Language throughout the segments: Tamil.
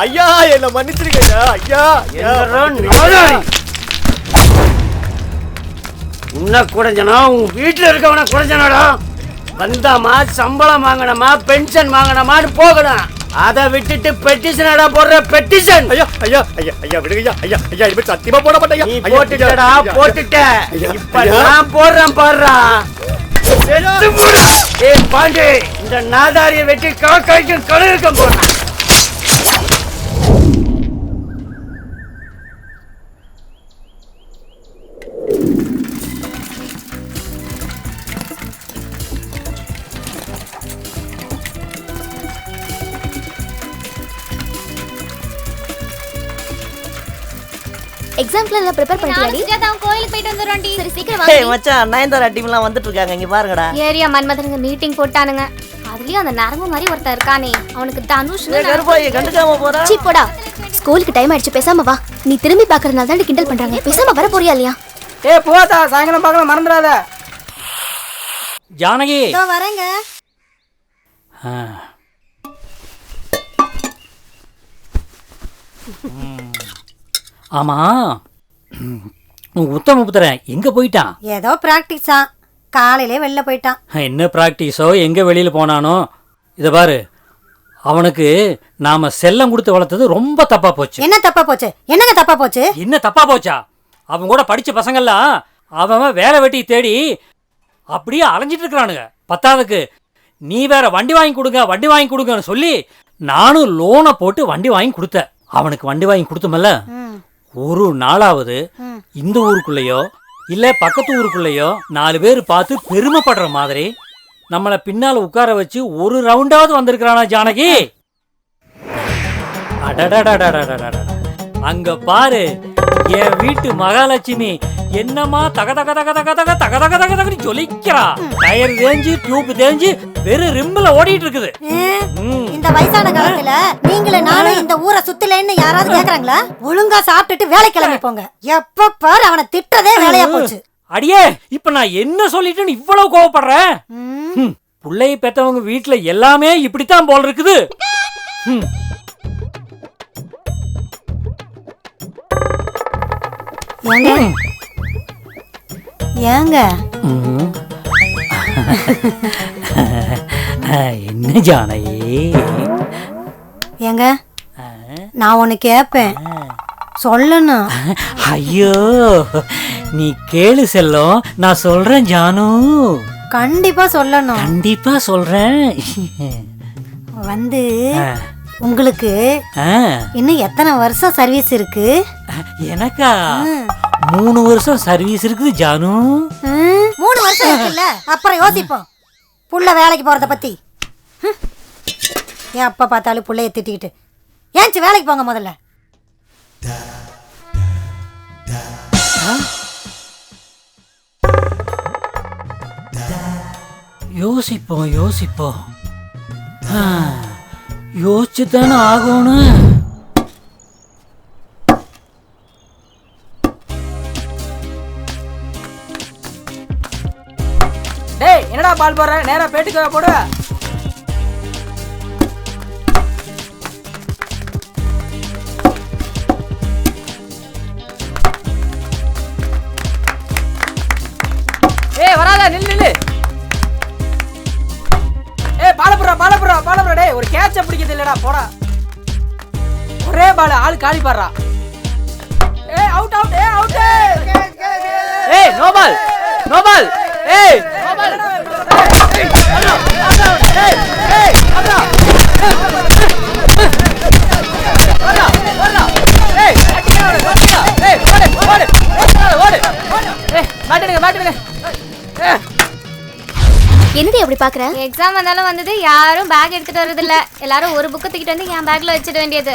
ஐயா என்ன மன்னிச்சிருங்க ஐயா. உன்னை குறைஞ்சனா உன் வீட்டுல இருக்கவன குறைஞ்சனாடா. வந்தாமா சம்பளம் வாங்கணுமா பென்ஷன் வாங்கணுமான்னு போகணும். அதை விட்டுட்டு பெட்டிஷனடா போடுற பெட்டிஷன். ஐயா ஐயா ஐயா ஐயா விடுங்க ஐயா ஐயா இனிமே சத்தியமா போட மாட்டேன். நீ போட்டுட்டடா போட்டுட்ட. இப்ப நான் போடுறேன் பாடுறா. ஏய் பாண்டி, இந்த நாதாரிய வெட்டி காக்காய்க்கும் கழுகுக்கும் போடுறான். எக்ஸாம்க்குள்ள எல்லாம் ப்ரிப்பேர் பண்ணிட்டியாடி? நான் கோயிலுக்கு போயிட்டு வந்துறோம்டி. சரி சீக்கிரம் வா. ஏய் மச்சான், நயன்தாரா டீம்லாம் வந்துட்டு இருக்காங்க, இங்க பாருங்கடா. Area மன்மதனுங்க meeting போட்டானுங்க. அதுலயும் அந்த நரம்பு மாதிரி ஒருத்தன் இருக்கானே, அவனுக்கு தனுஷ்னு கருப்பாய் கண்டுக்காம போறா. சீ போடா. ஸ்கூலுக்கு டைம் ஆயிடுச்சு, பேசாம வா. நீ திரும்பி பார்க்கறதுனால தான் கிண்டல் பண்றாங்க. பேசாம வர போறியா இல்லையா? ஏய் போடா, சாயங்காலம் பார்க்கலாம், மறந்துடாத. ஜானகி இதோ வரேங்க. ஆமா, உத்தமபுத்திரன் எங்க போயிட்டான்? ஏதோ பிராக்டிஸா, காலையிலே வெளில போயிட்டான். என்ன பிராக்டிஸோ எங்க வெளியில போனானோ. இத பாரு, அவனுக்கு நாம செல்லம் கொடுத்து வளர்த்தது ரொம்ப தப்பா போச்சு. என்ன தப்பா போச்சு? என்னங்க தப்பா போச்சு? என்ன தப்பா போச்சா? அவன் கூட படிச்ச பசங்கள்லாம் அவன் வேலை வெட்டி தேடி அப்படியே அலைஞ்சிட்டு இருக்கிறானுங்க. பத்தாவதுக்கு நீ வேற வண்டி வாங்கி கொடுங்க வண்டி வாங்கி கொடுங்கன்னு சொல்லி நானும் லோனை போட்டு வண்டி வாங்கி கொடுத்தேன். அவனுக்கு வண்டி வாங்கி கொடுத்தமல்ல, ஒரு நாளாவது இந்த ஊருக்குள்ளேயோ இல்ல பக்கத்து ஊருக்குள்ளேயோ 4 பேர் பார்த்து பெருமைப்படுற மாதிரி நம்மள பின்னால உட்கார வச்சு ஒரு ரவுண்டாவது வந்திருக்கிறானா ஜானகி? அடடடடடடடட, அங்க பாரு என் வீட்டு மகாலட்சுமி என்னமா தக தக தக தக தக தக தக தக தக ஜொலிக்கிறா. டயர் தேஞ்சு டியூப் தேஞ்சு வெறும் ரிம்ல ஓடிட்டு இருக்குது. இந்த வயசான காலத்துல நீங்களே நானும் இந்த ஊரை சுத்தலன்னு யாராவது கேக்குறாங்களா? ஒழுங்கா சாப்பிட்டுட்டு வேலை கிளம்பி போங்க. எப்ப பாரு அவனை திட்டதே வேலையா போச்சு. அடியே, இப்ப நான் என்ன சொல்லிட்டேன்னு இவ்வளவு கோவப்படுறேன்? புள்ளைய பெத்தவங்க வீட்டுல எல்லாமே இப்படித்தான் போல இருக்குது. ஏங்க என்ன ஜானகி? ஏங்க நான் ஒன்னு கேப்பேன், சொல்லணும். ஐயோ, நீ கேளு செல்லம், நான் சொல்றேன் ஜானு. கண்டிப்பா சொல்லணும். கண்டிப்பா சொல்றேன். வந்து உங்களுக்கு இன்னும் எத்தனை வருஷம் சர்வீஸ் இருக்கு? எனக்கா 3 வருஷம் சர்வீஸ் இருக்குது ஜானு. 3 வருஷம் இருக்குல்ல, அப்புறம் யோசிப்போம் புள்ள வேலைக்கு போறத பத்தி. ஏன் அப்பா பார்த்தாலும் புள்ளைய திட்டிக்கிட்டு ஏன்ச்சு வேலைக்கு போங்க முதல்ல. யோசிப்போம் யோசிப்போம், யோசிச்சுதானே ஆகணும். டேய் என்னடா பால் போடுற? நேரா பேட்டுக்கு போடு. ஏய் வராத, நில்லு நில்லு. ஏய் பாலப்புறா பாலப்புறா பாலப்புறா. டேய் ஒரு கேட்ச பிடிக்கிறது இல்லடா, போடா. ஒரே பால், ஆளு காலி பாடுறா. ஏய் அவுட் அவுட். ஏய் அவுட். ஏய் நோ பால் நோ பால். ஏய் நோ பால். ஏய் அவுட். ஏய் ஏய் அவுட். வரடா வரடா. ஏய் அடிடா வரடா. ஏய் ஓடு ஓடு ஓடு. ஏய் மாட்டிடுங்க மாட்டிடுங்க. ஏய் என்னடி அப்படி பாக்குற? எக்ஸாம் வந்தாலும் வந்தது யாரும் பேக் எடுத்துட்டு வரது இல்ல. எல்லாரும் ஒரு புக் தூக்கிட்டு வந்து என் பேக்ல வச்சிட வேண்டியது.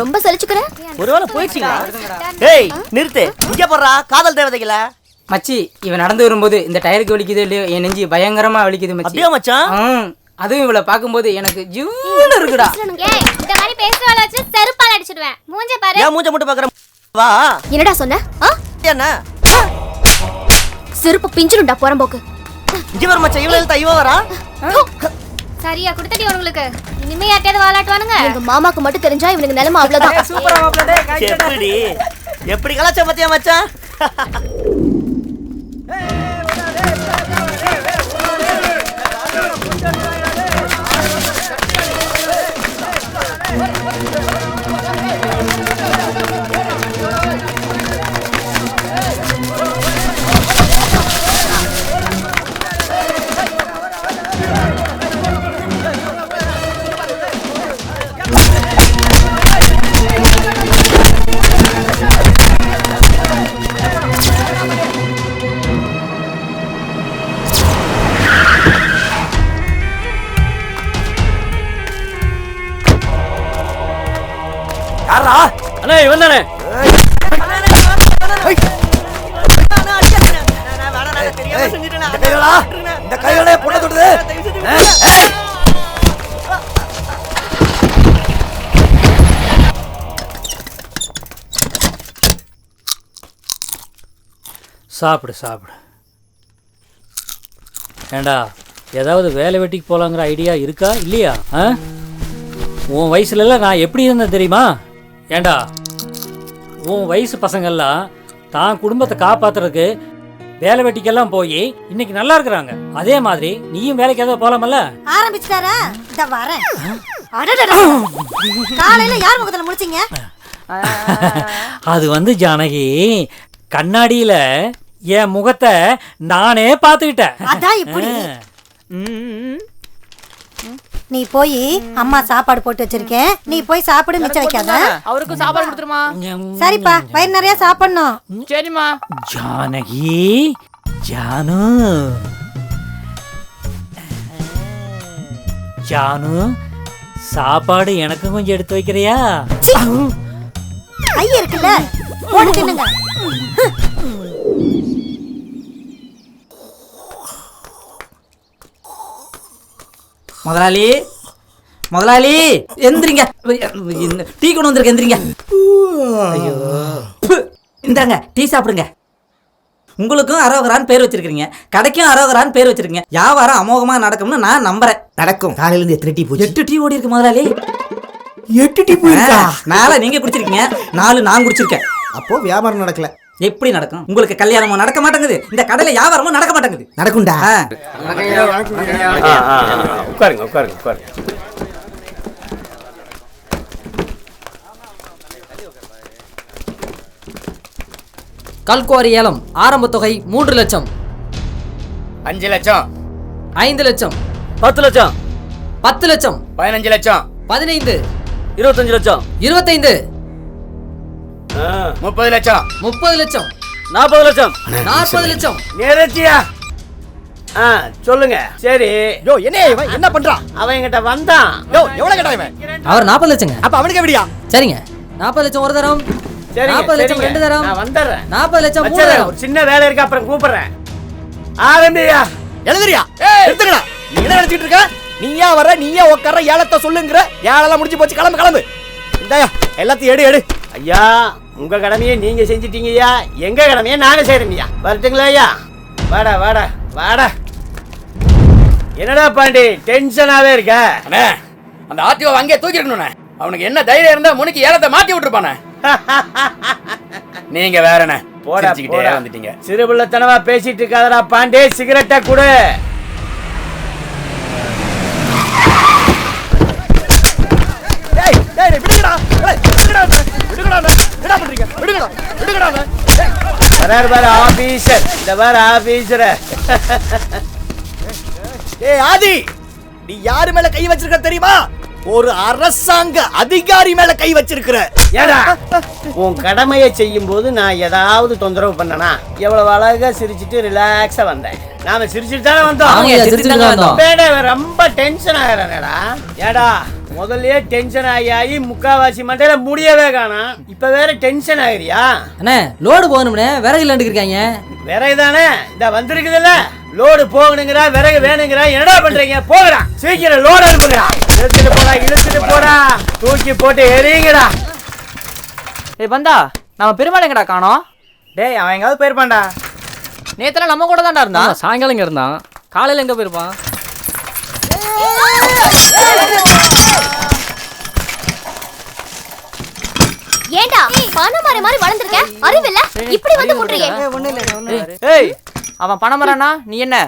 ரொம்ப சலிச்சுக்கற. ஒருவேளை போயிடுச்சீங்களா? டேய் நிறுத்து, இங்க போறா காதல் தேவதைகளா. மச்சி, இவன் நடந்து வரும்போது இந்த டயருக்கு வலிக்குது இல்லையோ, என் நெஞ்சு பயங்கரமா வலிக்குது மச்சி. அப்படியே மச்சான்? அதுவும் இவளை பாக்கும்போது எனக்கு ஜூன்னு இருக்குடா. ஏய் இந்த மாதிரி பேசுறவள வச்சு செருப்பால அடிச்சிடுவேன். மூஞ்ச பாரு. ஏன் மூஞ்ச மட்டும் பாக்குற? வா. என்னடா சொன்ன? என்ன செருப்பு பிஞ்சிருண்டா போறம்போக்கு. இங்க வர மச்சான், இவள இழுத்தா இவ வரா. சரியா கொடுத்தடி உங்களுக்கு. இனிமே யார்ட்டையாவது வாலாட்டுவானுங்க. எங்க மாமாக்கு மட்டும் தெரிஞ்சா இவனுக்கு நிலைமை அவ்வளவுதான். சூப்பரா மாப்ள டேய் கைட்டடா. எப்படி எப்படி கலாச்சா பத்தியா மச்சான்? யாரா? அண்ணே இவன் தானே. இந்த கையோட பொண்ணை தொடுது. சாப்பிடு சாப்பிடு. ஏண்டா ஏதாவது வேலை வெட்டிக்கு போகலாங்கிற ஐடியா இருக்கா இல்லையா? உன் வயசுலலாம் நான் எப்படி இருந்தேன் தெரியுமா? ஏண்டா உன் வயசு பசங்கள்லாம் தான் குடும்பத்தை காப்பாத்துறதுக்கு வேலை வெட்டிக்கெல்லாம் போய் இன்னைக்கு நல்லா இருக்கிறாங்க. அதே மாதிரி நீயும் வேலைக்கு ஏதாவது போலாமல்ல? ஆரம்பிச்சிட்டாரா? இத வரேன். அடடடா. காலையில யார் முகத்துல முழிச்சீங்க? அது வந்து ஜானகி, கண்ணாடியில என் முகத்தை நானே பார்த்துக்கிட்டேன். அதான் இப்படி. நீ போய் அம்மா சாப்பாடு போட்டு வச்சிருக்கேன், நீ போய் சாப்பிடு, மிச்சம் வைக்காத. அவருக்கும் சாப்பாடு கொடுத்துருமா. சரிப்பா, வயிறு நிறைய சாப்பிடணும். சரிம்மா. ஜானகி, ஜானு, ஜானு, சாப்பாடு எனக்கு கொஞ்சம் எடுத்து வைக்கிறியா? கை இருக்குல்ல, போட்டு தின்னுங்க. முதலாளி, முதலாளி எந்திரிங்க. டீ கொண்டு வந்திருக்க, எந்திரிங்க. ஐயோ, இந்தாங்க டீ சாப்பிடுங்க. உங்களுக்கும் அரோகரான்னு பேர் வச்சிருக்கீங்க, கடைக்கும் அரோகரான்னு பேர் வச்சிருக்கீங்க. வியாபாரம் அமோகமா நடக்கும்னு நான் நம்புறேன். நடக்கும். காலையில இருந்து எத்தனை டீ போச்சு? 8 டீ ஓடி இருக்கு முதலாளி. 8 டீ போயிருக்கா? 4 நீங்க குடிச்சிருக்கீங்க, 4 நான் குடிச்சிருக்கேன். அப்போ வியாபாரம் நடக்கல. எப்படி நடக்கும்? உங்களுக்கு கல்யாணமும் நடக்க மாட்டேங்குது, இந்த கடையில வியாபாரமும் நடக்க மாட்டேங்குது. நடக்கும்டா. உட்காருங்க உட்காருங்க உட்காருங்க. கல்குவாரி ஏலம் ஆரம்ப தொகை 3 லட்சம். 5 லட்சம், 5 லட்சம், 10 லட்சம், 10 லட்சம், 15 லட்சம், 15, 25 லட்சம், 25, 30 லட்சம், 30 லட்சம், 40 லட்சம். 40 லட்சம். நேரத்தியா? சொல்லுங்க. சரி, யோ என்ன இவன் என்ன பண்றான்? அவன் என்கிட்ட வந்தான். யோ எவ்வளவு கேட்டா இவன்? அவர் 40 லட்சங்க. அப்ப அவனுக்கு எப்படியா? சரிங்க, 40 லட்சம் ஒரு தரம், சரிங்க, 40 லட்சம் சரிங்க. 2 தரம், நான் வந்துடுறேன். 40 லட்சம் 3 வச்சிடுறேன். தரம். ஒரு சின்ன வேலை இருக்கு, அப்புறம் கூப்பிடுறேன். ஆரம்பியா? எழுதுறியா? எடுத்துக்கடா. நீ என்ன நினைச்சிட்டு இருக்க? நீயா வர, நீயா உட்கார, ஏலத்தை சொல்லுங்கற. ஏலெல்லாம் முடிஞ்சு போச்சு, கிளம்பு கிளம்பு. இந்தாயா எல்லாத்தையும் எடு எடு. ஐயா, உங்க கடமையை நீங்க செஞ்சிட்டீங்கய்யா, எங்க கடமையை நாங்க செய்யறோம்யா. வரட்டுங்களா ஐயா? வாடா வாடா வாடா. என்னடா பாண்டி டென்ஷனாவே இருக்க? அண்ணே, அந்த ஆர்டிஓ அங்கே தூக்கி இருக்கணும்ண்ணே. அவனுக்கு என்ன தைரியம் இருந்தா முனிக்கு ஏலத்தை மாத்தி விட்டுருப்பானே. நீங்க வேறண்ணே, போடா சிரிச்சுக்கிட்டே போடா வந்துட்டீங்க. சிறுபிள்ளைத்தனமா பேசிட்டு இருக்காதடா பாண்டி. சிகரெட்டை கொடு. டேய் டேய் விடுங்கடா. விடுங்கடா. விடுங்கடா. என்ன பண்றீங்க? விடுங்கடா. விடுங்கடா. வராரு பாரு ஆபீசர். இந்த பாரு ஆபீசர். ஏய் ஆதி, நீ யாரு மேல கை வச்சிருக்க தெரியுமா? ஒரு அரசாங்க அதிகாரி மேல கை வச்சிருக்கிற. ஏடா, உன் கடமையை செய்யும் போது நான் ஏதாவது தொந்தரவு பண்ணனா? எவ்வளவு அழகா சிரிச்சிட்டு ரிலாக்ஸா வந்தேன். நாம சிரிச்சிட்டு தானே வந்தோம். ஆமாங்க, சிரிச்சிட்டு தான் வந்தோம். பேடா, ரொம்ப டென்ஷன் ஆகிறானேடா. ஏடா, முதல்லயே டென்ஷன் ஆகி முக்காவாசி மண்டையில முடியவே காணோம். இப்ப வேற டென்ஷன் ஆகிறியா? அண்ணே, லோடு போகணும்னே, விறகு இல்லன்னு இருக்காங்க. விறகு தானே இந்த வந்திருக்குதுல்ல. லோடு போகணுங்கிறா, விறகு வேணுங்கிறா. என்னடா பண்றீங்க? போகடா, சீக்கிரம் லோடு அனுப்புங்கடா. இழுத்துட்டு போடா, இழுத்துட்டு போடா, தூக்கி போட்டு எரியுங்கடா. ஏய் பந்தா, நம்ம பெருமாள் எங்கடா காணோம்? டேய், அவன் எங்காவது போயிருப்பான்டா. நேத்துல நம்ம கூட தான்டா இருந்தான். சாயங்காலம் இங்க இருந்தான், காலையில எங்க போயிருப்பான்? ஏண்டா பணமரம் மாதிரி வளர்ந்துருக்க, அறிவில்ல? இப்படி வந்து முட்றியே. ஏய் அவன் பணமரம்னா நீ என்ன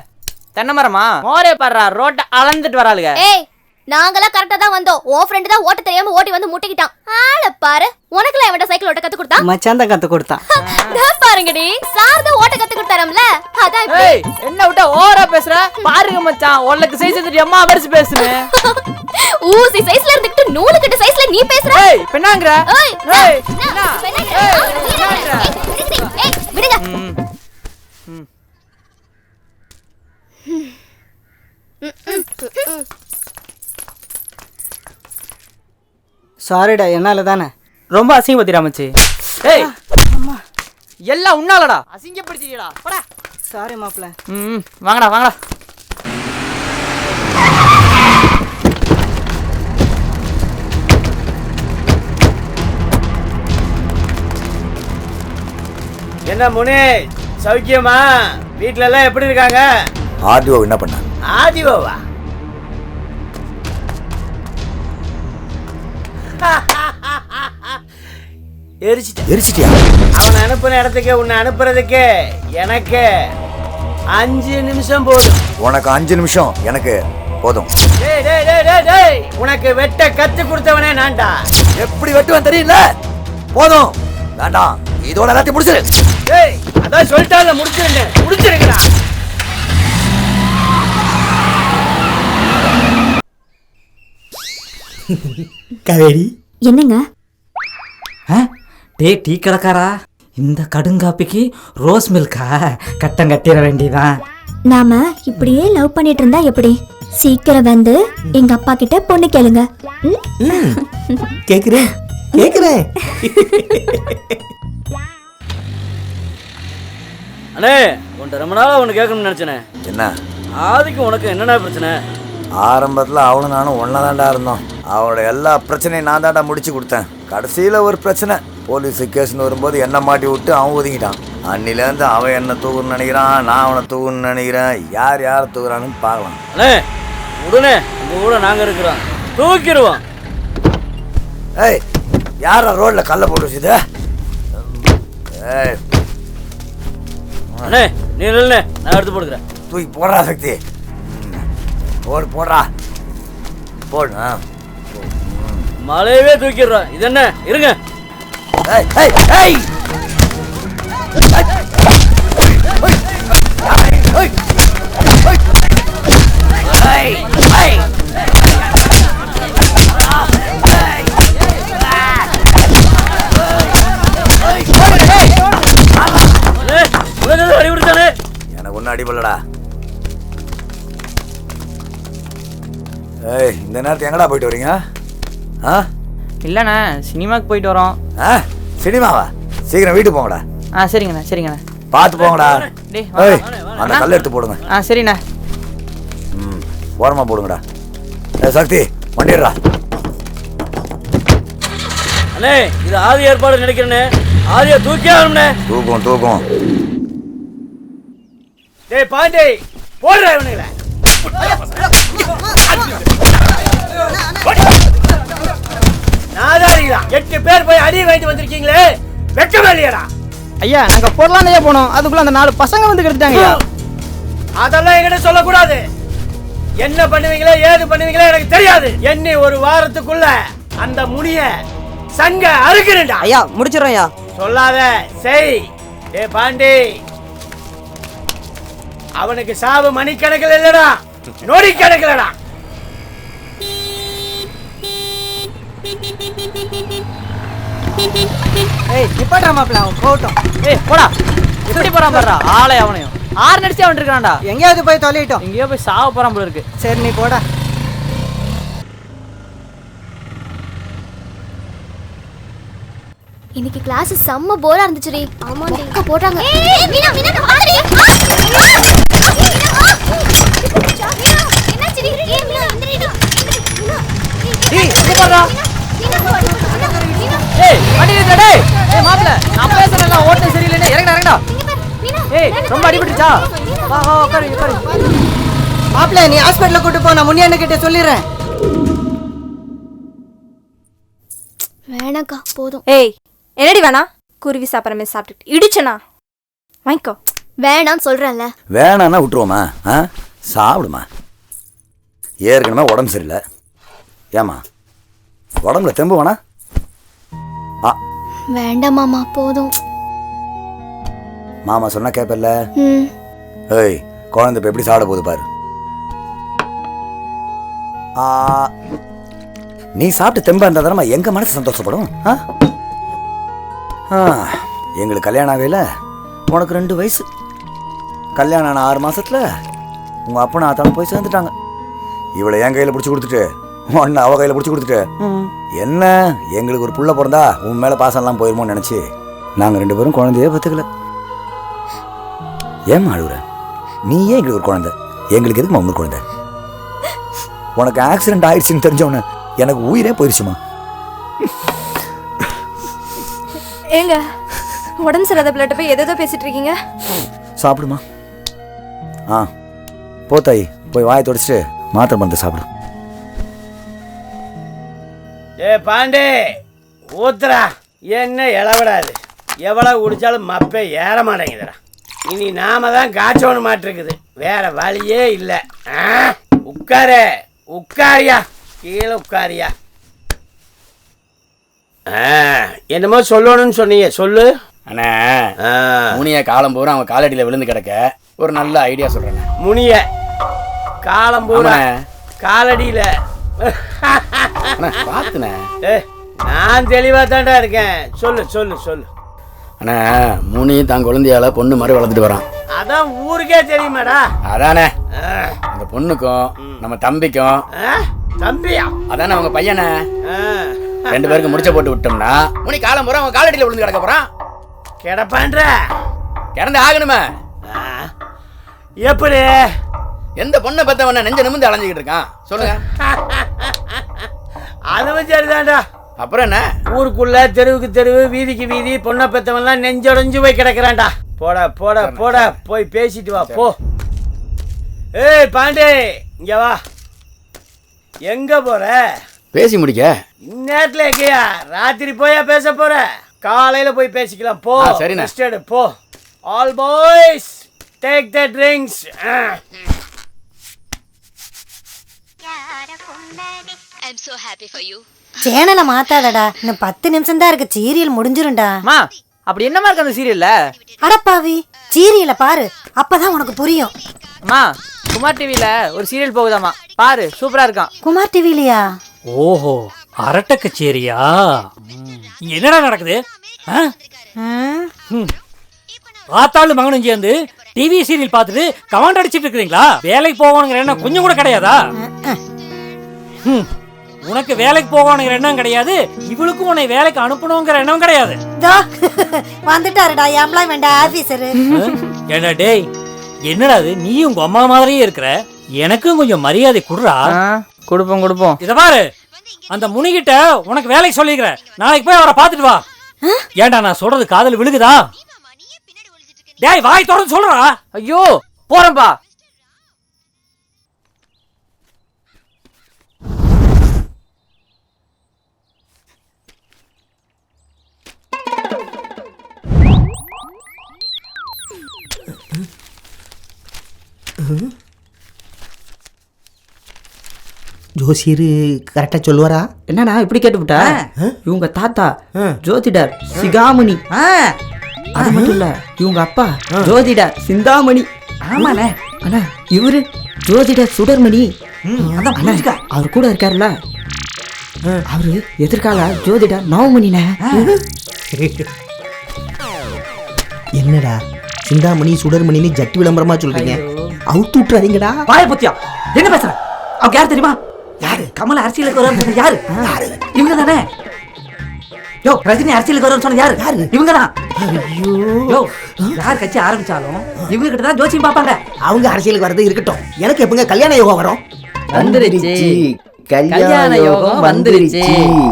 தென்னை மரமா? மோரே பாடுறா, ரோட்டை அளந்துட்டு வராளுங்க. ஏய் நாங்களாம் கரெக்டா தான் வந்தோம். உன் ஃப்ரெண்ட் தான் ஓட்ட தெரியாம ஓட்டி வந்து முட்டிக்கிட்டான். ஆள பாரு. உனக்குலாம் எவன்டா சைக்கிள் ஓட்ட கத்து கொடுத்தா? மச்சான் தான் கத்து கொடுத்தான். பாருங்கடி, சார் தான் ஓட்ட கத்து கொடுத்தாரம்ல. அதான் இப்படி. ஏய் என்ன விட்டா ஓவரா பேசுற? பாருங்க மச்சான், உனக்கு சைஸ் தெரியும் அம்மா வரிசை பேசுனே. ஊசி சைஸ்ல இருந்துட்டு நூலு கட்ட சைஸ்ல நீ பேசுற. ஏய் பெண்ணாங்கற. ஏய் ஏய் விடுங்க. சாரிடா, என்னால தானே. ரொம்ப அசிங்கப்படுத்திடா மச்சி. ஏய் அம்மா, எல்லாம் உன்னாலடா. அசிங்கப்படுத்திடா. போடா. சாரி மாப்ள. வாங்கடா வாங்கடா. என்ன முனி, சௌக்கியமா? வீட்ல எல்லாம் எப்படி இருக்காங்க? ஆர்டிஓ என்ன பண்ண? ஆதிவோவா? எரிச்சிட்டியா? அவனை அனுப்புன இடத்துக்கு உன்னை அனுப்புறதுக்கு எனக்கு 5 நிமிஷம் போதும். உனக்கு 5 நிமிஷம், எனக்கு போதும். டேய் டேய் டேய் டேய் டேய், உனக்கு வெட்ட கத்து கொடுத்தவனே நான்டா. எப்படி வெட்டுவேன் தெரியல. போதும், வேண்டாம், இதோட எல்லாத்தையும் முடிச்சிரு. டேய் அதான் சொல்லிட்டால, முடிச்சிருங்கடா. காவேரி என்னங்க? டே டீ கடைக்காரா, இந்த கடுங்காப்பிக்கு ரோஸ் மில்கா கட்டம் கட்டிட வேண்டியதான். நாம இப்படியே லவ் பண்ணிட்டு இருந்தா எப்படி? சீக்கிரம் வந்து எங்க அப்பா கிட்ட பொண்ணு கேளுங்க. கேக்குறேன் கேக்குறேன். அண்ணே உன்ட்ட ரொம்ப நாளா ஒன்று கேட்கணும்னு நினச்சேனே. என்ன? ஆதிக்கு உனக்கு என்னென்ன பிரச்சனை? ஆரம்பத்தில் அவனும் நானும் ஒன்றா தாண்டா இருந்தோம். அவனோட எல்லா பிரச்சனையும் நான் தாண்டா முடிச்சு கொடுத்தேன். கடைசியில் ஒரு பிரச்சனை, போலீஸு கேஸ்னு வரும்போது என்ன மாட்டி விட்டு அவன் ஒதுங்கிட்டான். அன்னிலேருந்து அவன் என்ன தூக்குன்னு நினைக்கிறான், நான் அவனை தூக்குன்னு நினைக்கிறேன். யார் யாரை தூக்குறான்னு பார்க்கலாம். அண்ணே உடனே உங்கள் கூட நாங்கள் இருக்கிறோம், தூக்கிடுவோம். ஏய், யாரா ரோட்டில் கல்லை போட்டு வச்சுது? ஏய் அண்ணே நீ இல்லைண்ணே, நான் எடுத்து போடுக்கிறேன். தூக்கி போடுறா சக்தி. போடுறா போடு. மலையவே தூக்கிடுறோம். இது என்ன இருங்க. அடிபடுத்தானே? எனக்கு ஒன்றும் அடிபடலடா. ஏய், இந்த நேரத்துக்கு எங்கடா போயிட்டு வரீங்க? இல்லண்ணே, சினிமாக்கு போயிட்டு வரோம். சினிமாவா? சீக்கிரம் வீட்டுக்கு போங்கடா. சரிங்கண்ணா சரிங்கண்ணா. பார்த்து போங்கடா. டேய் ஏய், அந்த கல்லை எடுத்து போடுங்க. சரிண்ணா. ஓரமா போடுங்கடா. சக்தி வண்டிடுறா. அண்ணே இது ஆதி ஏற்பாடு நினைக்கிறேண்ணே. ஆதியை தூக்கி ஆகணும்ண்ணே. தூக்கும். டேய் பாண்டி, போடுறா இவனுங்கள. நாதாரியா 8 பேர் போய் அடி வாங்கிட்டு வந்திருக்கீங்களே, வெக்கமே இல்லையாடா? ஐயா நாங்க பொருளாதையே போனோம், அதுக்குள்ள அந்த 4 பசங்க வந்து கெடுத்தாங்க. அதெல்லாம் என்கிட்ட சொல்லக்கூடாது. என்ன பண்ணுவீங்களோ ஏது பண்ணுவீங்களோ எனக்கு தெரியாது. என்ன ஒரு வாரத்துக்குள்ள அந்த முனிய சங்க அறுக்கிறேன்டா. ஐயா முடிச்சிடறோம் ஐயா. சொல்லாத செய். டேய் பாண்டி, அவனுக்கு சாவு மணிக்கணக்கில் இல்லடா, நொடி கணக்கிலடா. ஏய் நிப்பாட்டா மாப்ள, அவன் போட்டும். ஏய் போடா. எப்படி போறான் பாறா ஆளே. அவனையும் ஆறு நடிச்சு அவன் இருக்கான்டா. எங்கயாவது போய் தொலையிட்டோம். எங்கயோ போய் சாவ போறான் போல இருக்கு. சரி நீ போடா. இன்னைக்கு கிளாஸ் செம்ம போரா இருந்துச்சுடி. ஆமாடி அக்கா போறாங்க. மீனா மீனா வாடி. என்னாச்சுடி? மீனா எந்திரிடா. டேய் இங்க போடா. ஏய் வண்டி நிறுத்து டேய். ஏய் மாப்ள, நான் பேசுறேன்ல, ஓட்ட சரியில்லைனே. இறங்கடா. ஏய் ரொம்ப அடிபட்டுச்சா? வா உட்காரு. மாப்ள நீ ஹாஸ்பிடல்ல கூட்டி போ, நான் முனியண்ண கிட்ட சொல்லிறேன். வேணாக்கா போதும். ஏய் என்னடி வேணா? குருவி சாப்பிட்ற மாதிரி சாப்பிட்டு இடிச்சனா வாங்கிக்கோ. வேணான்னு சொல்றேன்ல. வேணான்னா விட்டுருவோமா? சாப்பிடுமா. ஏற்கனவே உடம்பு சரியில்லை. ஏமா உடம்புல தெம்பு வேணா? வேண்டாம் மாமா போதும். மாமா சொன்னா கேப்பல்ல? ஏய் குழந்தை இப்ப எப்படி சாப்பிட போகுது பாரு. நீ சாப்பிட்டு தெம்பா இருந்தா தானே எங்க மனசு சந்தோஷப்படும். எங்களுக்கு கல்யாணம் ஆகையில உனக்கு 2 வயசு. கல்யாணம் ஆன 6 மாசத்துல உங்க அப்பனும் ஆத்தாலும் போய் சேர்ந்துட்டாங்க. இவளை என் கையில பிடிச்சி கொடுத்துட்டு ஒன்னு அவ கையில பிடிச்சி கொடுத்துட்டு என்ன எங்களுக்கு ஒரு புள்ள பிறந்தா உன் மேல பாசம்லாம் போயிருமோன்னு நினைச்சு நாங்க 2 பேரும் குழந்தையே பத்துக்கல. ஏன் அழுகுற? நீ ஏன் எங்களுக்கு ஒரு குழந்தை, எங்களுக்கு எதுக்கு உங்களுக்கு குழந்தை? உனக்கு ஆக்சிடென்ட் ஆயிடுச்சுன்னு தெரிஞ்சவன எனக்கு உயிரே போயிடுச்சுமா. ஏங்க உடம்பு சரியாத பிள்ளைட்ட போய் எதோ பேசிட்டு இருக்கீங்க. சாப்பிடுமா. போத்தாயி போய் வாயை தொடச்சிட்டு மாத்திரை மருந்து சாப்பிடு. ஏ பாண்டே ஊத்துறா. என்ன இளவிடாது, எவ்வளவு குடிச்சாலும் மப்பே ஏற மாட்டேங்குதுடா. இனி நாம தான் காய்ச்சோன்னு மாட்டிருக்குது, வேற வழியே இல்லை. உட்காரு உட்காரியா, கீழே உட்காரியா. என்னமோ சொல்லணும்னு சொன்னீங்க, சொல்லு. அண்ணா முனிய காலம் பூரா அவன் காலடியில் விழுந்து கிடக்க ஒரு நல்ல ஐடியா சொல்றேன். முனிய காலம் பூரா காலடியில பாத்துனே. நான் தெளிவா தாண்டா இருக்கேன். சொல்லு சொல்லு சொல்லு. அண்ணா முனி தான் குழந்தையால பொண்ணு மாதிரி வளர்த்துட்டு வரான். அதான் ஊருக்கே தெரியுமாடா. அதானே அந்த பொண்ணுக்கும் நம்ம தம்பிக்கும். தம்பியா? அதானே அவங்க பையனை 2 பேருக்கு முடிச்ச போட்டு விட்டோம்னா முனி காலம் பூரா அவன் காலடியில் விழுந்து கிடக்க போறான். கிடப்பான்ற கிடந்து ஆகணுமே. எப்படி? எந்த பொண்ணை பத்தவன நெஞ்ச நிமிந்து அலைஞ்சிக்கிட்டு இருக்கான் சொல்லுங்க. அதுவும் சரிதான்டா. அப்புறம் என்ன, ஊருக்குள்ள தெருவுக்கு தெருவு வீதிக்கு வீதி பொண்ணை பெத்தவன்லாம் நெஞ்சொடைஞ்சு போய் கிடக்குறான்டா. போடா போடா போடா, போய் பேசிட்டு வா போ. ஏய் பாண்டே இங்க வா. எங்க போற? பேசி முடிக்க. இந்நேரத்துல எங்கயா? ராத்திரி போயா பேச போற? காலையில போய் பேசிக்கலாம் போ. சரிண்ணே போ. All boys take the drinks. I'm so happy for you. சேனலை மாத்தாதடா, இன்னும் 10 நிமிஷம் தான் இருக்கு, சீரியல் முடிஞ்சிரும்டா. மா அப்படி என்னமா இருக்கு அந்த சீரியல்ல? அடப்பாவி, சீரியலை பாரு, அப்பதான் உனக்கு புரியும். அம்மா குமார் டிவில ஒரு சீரியல் போகுதாமா, பாரு சூப்பரா இருக்கான். குமார் டிவிலியா? ஓஹோ அரட்டை கச்சேரியா? என்னடா நடக்குது? ஆத்தாளு மகனும் சேர்ந்து டிவி சீரியல் பார்த்துட்டு கமாண்ட் அடிச்சிட்டு இருக்கிறீங்களா? வேலைக்கு போகணுங்கிற எண்ணம் கொஞ்சம் கூட கிடையாதா? உனக்கு வேலைக்கு போகணுங்கிற எண்ணம் கிடையாது, இவளுக்கும் உன்னை வேலைக்கு அனுப்பணுங்கிற எண்ணம் கிடையாது. வந்துட்டாருடா எம்ப்ளாய்மெண்ட் ஆபீசர். ஏடா டேய், என்னடா அது, நீ உங்க அம்மா மாதிரியே இருக்கிற, எனக்கும் கொஞ்சம் மரியாதை குடுறா. கொடுப்போம் கொடுப்போம். இத பாரு, அந்த முனிகிட்ட உனக்கு வேலைக்கு சொல்லிக்கிறேன், நாளைக்கு போய் அவரை பார்த்துட்டு வா. ஏண்டா நான் சொல்றது காதல் விழுகுதா? டேய் வாய் தொடர்ந்து சொல்றா. ஐயோ போறேன்பா. ஜோசியர் கரெக்டா சொல்லுவாரா? என்னண்ணா இப்படி கேட்டுவிட்டா? இவங்க தாத்தா ஜோதிடர் சிகாமணி. அது மட்டும் இல்ல, இவங்க அப்பா ஜோதிடர் சிந்தாமணி. ஆமாண்ணே. அண்ணா இவரு ஜோதிடர் சுடர்மணி. அவர் கூட இருக்காருல்ல, அவரு எதிர்கால ஜோதிடர் நவமணிண்ணே. என்னடா சிந்தாமணி சுடர்மணின்னு ஜட்டி விளம்பரமா சொல்றீங்க? அவுத்து விட்டுறாதீங்கடா. வாய பத்தியா என்ன பேசுற? அவங்க யார் தெரியுமா? யாரு? கமல் அரசியலுக்கு வர யாரு? இவங்க தானே. யோ ரஜினி அரசியலுக்கு வர சொன்ன யாரு? இவங்க தான். யோ யார் கட்சி ஆரம்பிச்சாலும் இவங்க கிட்ட தான் ஜோசியம் பார்ப்பாங்க. அவங்க அரசியலுக்கு வரது இருக்கட்டும், எனக்கு எப்பங்க கல்யாண யோகம் வரும்? வந்துருச்சு. கல்யாண யோகம் வந்துருச்சு.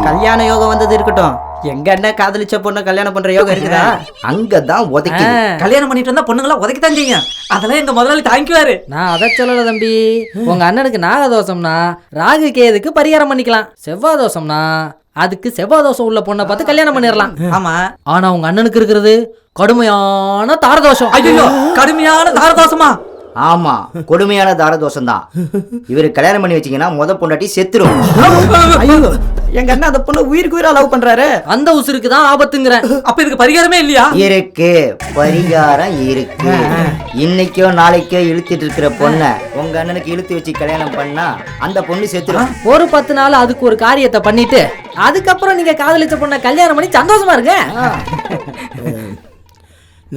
கல்யாண யோகம் வந்தது இருக்கட்டும், எங்க அண்ணன் காதலிச்ச பொண்ணை கல்யாணம் பண்ற யோகம் இருக்குதா? அங்கதான் உதைக்கு. கல்யாணம் பண்ணிட்டு வந்தா பொண்ணுங்களா உதைக்கத்தான் செய்யும். அதெல்லாம் எங்க முதலாளி தாங்கிக்குவாரு. நான் அதை சொல்லல தம்பி. உங்க அண்ணனுக்கு நாகதோஷம்னா ராகு கேதுக்கு பரிகாரம் பண்ணிக்கலாம். செவ்வாய் தோஷம்னா அதுக்கு செவ்வாய் தோஷம் உள்ள பொண்ணை பார்த்து கல்யாணம் பண்ணிடலாம். ஆமா. ஆனா உங்க அண்ணனுக்கு இருக்கிறது கடுமையான தாரதோஷம். ஐயோ, கடுமையான தாரதோஷமா? ஆமா, கொடுமையான தாரதோஷம் தான். இவரு கல்யாணம் பண்ணி வச்சீங்கன்னா முத பொண்டாட்டி செத்துரும். ஐயோ, எங்க அண்ணன் அந்த பொண்ணு உயிருக்கு உயிரா லவ் பண்றாரு. அந்த உசுருக்கு தான் ஆபத்துங்கிறேன். அப்ப இதுக்கு பரிகாரமே இல்லையா? இருக்கு, பரிகாரம் இருக்கு. இன்னைக்கோ நாளைக்கோ இழுத்துட்டு இருக்கிற பொண்ண உங்க அண்ணனுக்கு இழுத்து வச்சு கல்யாணம் பண்ணா அந்த பொண்ணு செத்துரும். ஒரு 10 நாள் அதுக்கு ஒரு காரியத்தை பண்ணிட்டு அதுக்கப்புறம் நீங்க காதலிச்ச பொண்ண கல்யாணம் பண்ணி சந்தோஷமா இருங்க.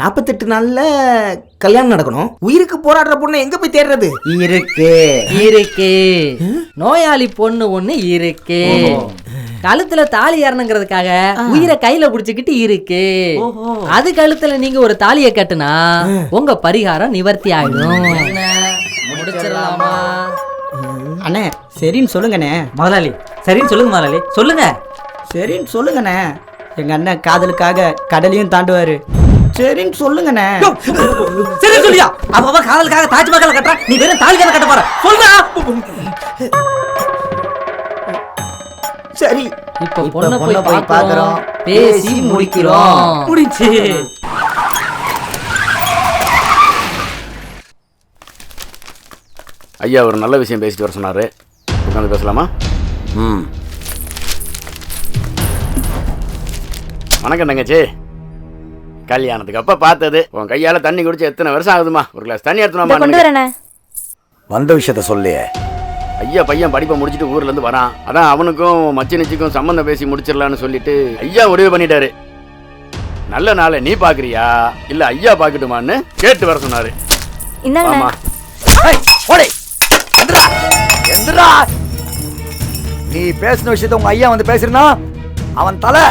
48 நாள்ல கல்யாணம் நடக்கணும். உயிருக்கு போராடுற பொண்ணை எங்க போய் தேடுறது? இருக்கு நோயாளி பொண்ணு ஒண்ணு இருக்கு. கழுத்துல தாலி ஏறணுங்கிறதுக்காக உயிரை கையில புடிச்சுக்கிட்டு இருக்கு. அது கழுத்துல நீங்க ஒரு தாலியை கட்டுனா உங்க பரிகாரம் நிவர்த்தி ஆயிடும். முடிச்சிடலாமா? அண்ணே சரின்னு சொல்லுங்கண்ணே. முதலாளி சரின்னு சொல்லுங்க. முதலாளி சொல்லுங்க. சரின்னு சொல்லுங்கண்ணே. எங்க அண்ணன் காதலுக்காக கடலையும் தாண்டுவாரு. சரின்னு சொல்லுங்கண்ணே. சரி சொல்லியா? அவ காதலுக்காக தாஜ்மஹால் கட்டுறா, நீ வெறும் தாலி கட்ட போற. சொல்றா. சரி, இப்ப பொண்ணை போய் பாக்குறோம், பேசி முடிக்கிறோம். முடிச்சு. ஐயா ஒரு நல்ல விஷயம் பேசிட்டு வர சொன்னாரு. உட்காந்து பேசலாமா? வணக்கம் தங்கச்சி. கல்யாணத்துக்கு அப்ப பார்த்தது. உன் கையால தண்ணி குடிச்சு எத்தனை வருஷம் ஆகுதுமா? ஒரு கிளாஸ் தண்ணி எடுத்துனா வந்த விஷயத்த சொல்லியே. ஐயா பையன் படிப்பை முடிச்சுட்டு ஊர்ல இருந்து வரான். அதான் அவனுக்கும் மச்சினிச்சிக்கும் சம்பந்தம் பேசி முடிச்சிடலான்னு சொல்லிட்டு ஐயா முடிவு பண்ணிட்டாரு. நல்ல நாளை நீ பாக்குறியா இல்ல ஐயா பாக்கட்டுமான்னு கேட்டு வர சொன்னாரு. ஆமா. நீ பேசின விஷயத்த உங்க ஐயா வந்து பேசுறா அவன் தலை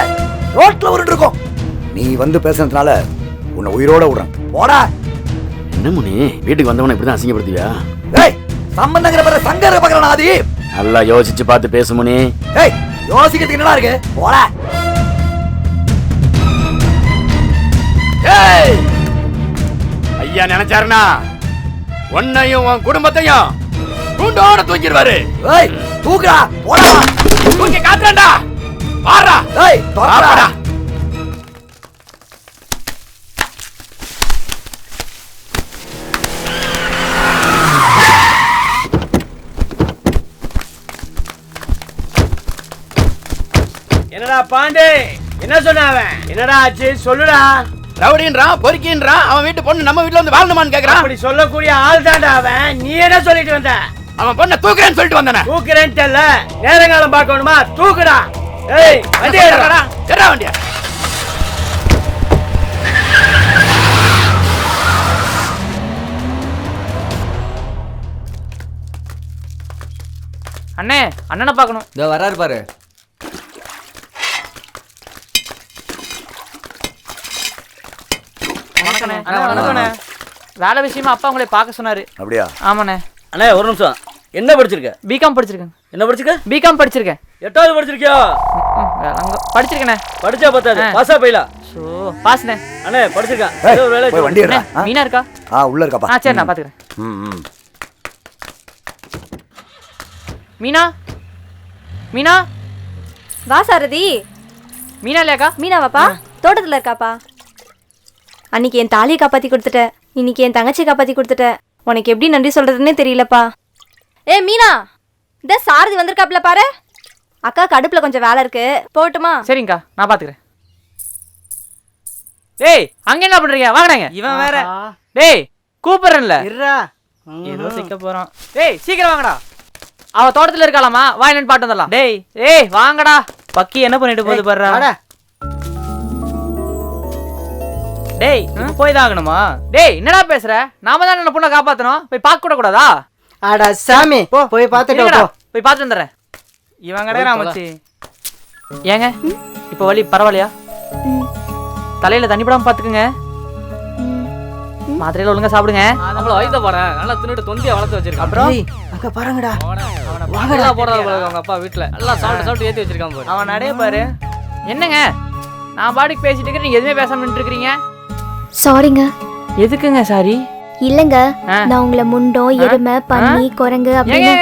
ரோட்ல உருண்டு இருக்கும். நீ வந்து பேசுனதுனால உன்னை உயிரோட விடுறேன். போடா. என்ன முனி வீட்டுக்கு வந்தவன இப்படிதான் அசிங்கப்படுத்தியா? ஏய், சம்பந்தங்கிற பேர சங்கர பகரனா ஆதி. நல்லா யோசிச்சு பார்த்து பேசு முனி. ஏய், யோசிக்கிறதுக்கு என்னடா இருக்கு? போடா. ஏய், ஐயா நினைச்சாருனா உன்னையும் உன் குடும்பத்தையும் கூண்டோட தூக்கிடுவாரு. ஏய், தூக்குடா. போடா. தூக்கி காத்துறேன்டா. வாடா. ஏய், போடா. என்னடா பாண்டே, என்ன சொன்ன அவன்? என்னடா ஆச்சு சொல்லுடா. ரவுடின்றான், பொறுக்கின்றான். அவன் வீட்டு பொண்ணு நம்ம வீட்டுல வந்து வாழணுமான்னு கேக்குறான். அப்படி சொல்லக்கூடிய ஆள் தாண்டா அவன். நீ என்ன சொல்லிட்டு வந்த? அவன் பொண்ணை தூக்குறேன்னு சொல்லிட்டு வந்தானே. தூக்குறேன்னு தெரியல, நேரங்காலம் பார்க்கணுமா? தூக்குடா. ஏய், வண்டி ஏறடா. ஏறா வண்டியா. அண்ணே, அண்ணனை பார்க்கணும். இதோ வராரு பாரு. வணக்கண்ணே. வேலை விஷயமா அப்பா உங்களை பார்க்க சொன்னாரு. அப்படியா? ஆமாண்ணே. அண்ணே ஒரு நிமிஷம். என்ன படிச்சிருக்க? பிகாம் படிச்சிருக்கேன். என்ன படிச்சிருக்க? பிகாம் படிச்சிருக்கேன். 8வது படிச்சிருக்கியா? படிச்சிருக்கேனே. படிச்சா பத்தாது, பாஸா போயில. சோ பாஸ்னே. அண்ணே படிச்சிருக்கேன். ஏய், ஏதோ வேலை போய் வண்டி ஏறா. மீனா இருக்கா? உள்ள இருக்காப்பா. சரி நான் பாத்துக்கிறேன். மீனா, மீனா வா சாரதி. மீனா இல்லையாக்கா? மீனாவாப்பா? தோட்டத்துல இருக்காப்பா. அன்னைக்கு என் தாலியை காப்பாத்தி கொடுத்துட்ட, இன்னைக்கு என் தங்கச்சி காப்பாத்தி கொடுத்துட்ட. உனக்கு எப்படி நன்றி சொல்றதுன்னே தெரியலப்பா. ஏ மீனா, இந்த சாரதி வந்திருக்காப்ல பாரு. அக்கா கடுப்புல கொஞ்சம் வேலை இருக்கு, போகட்டுமா? சரிங்கக்கா, நான் பாத்துக்கிறேன். டேய், அங்க என்ன பண்றீங்க? வாங்கடாங்க. இவன் வேற. டேய், கூப்பிடுறேன்ல. இருடா. ஏதோ சிக்க போறான். டேய், சீக்கிரம் வாங்கடா. அவ தோட்டத்துல இருக்காளாமா, வா என்னன்னு பாட்டு வந்துடலாம். டேய் வாங்கடா. பக்கி என்ன பண்ணிட்டு போகுது பாருடா. டேய், போய் தான் ஆகணுமா? டேய், என்னடா பேசுற? நாம தான் என்ன பொண்ணை காப்பாத்தணும், போய் பார்க்க கூட கூடாதா? அட சாமி, போய் பார்த்துட்டு போ. போய் பார்த்து வந்துடுறேன். இவன் கடை மச்சி. ஏங்க இப்போ வலி பரவாயில்லையா? தலையில தண்ணி படாம பாத்துக்குங்க. மாத்திரையில ஒழுங்கா சாப்பிடுங்க. நம்மள வயத போறேன், நல்லா தின்னுட்டு தொந்தியை வளர்த்து வச்சிருக்கேன். அப்புறம் அங்க பாருங்கடா. வாங்கடா போறாரு போல அவங்க அப்பா வீட்ல எல்லாம் சாப்பிட்டு ஏத்தி வச்சிருக்கான் போல. அவன் நடைய பாரு. என்னங்க நான் பாட்டுக்கு பேசிட்டு இருக்கேன், நீங்க எதுவுமே பேசாம நின்று இருக்கீங்க. சாரிங்க. எதுக்குங்க சாரி? இல்லங்க, நான் உங்களை முண்டம், எருமை, பன்னி, குரங்கு அப்படின்னு.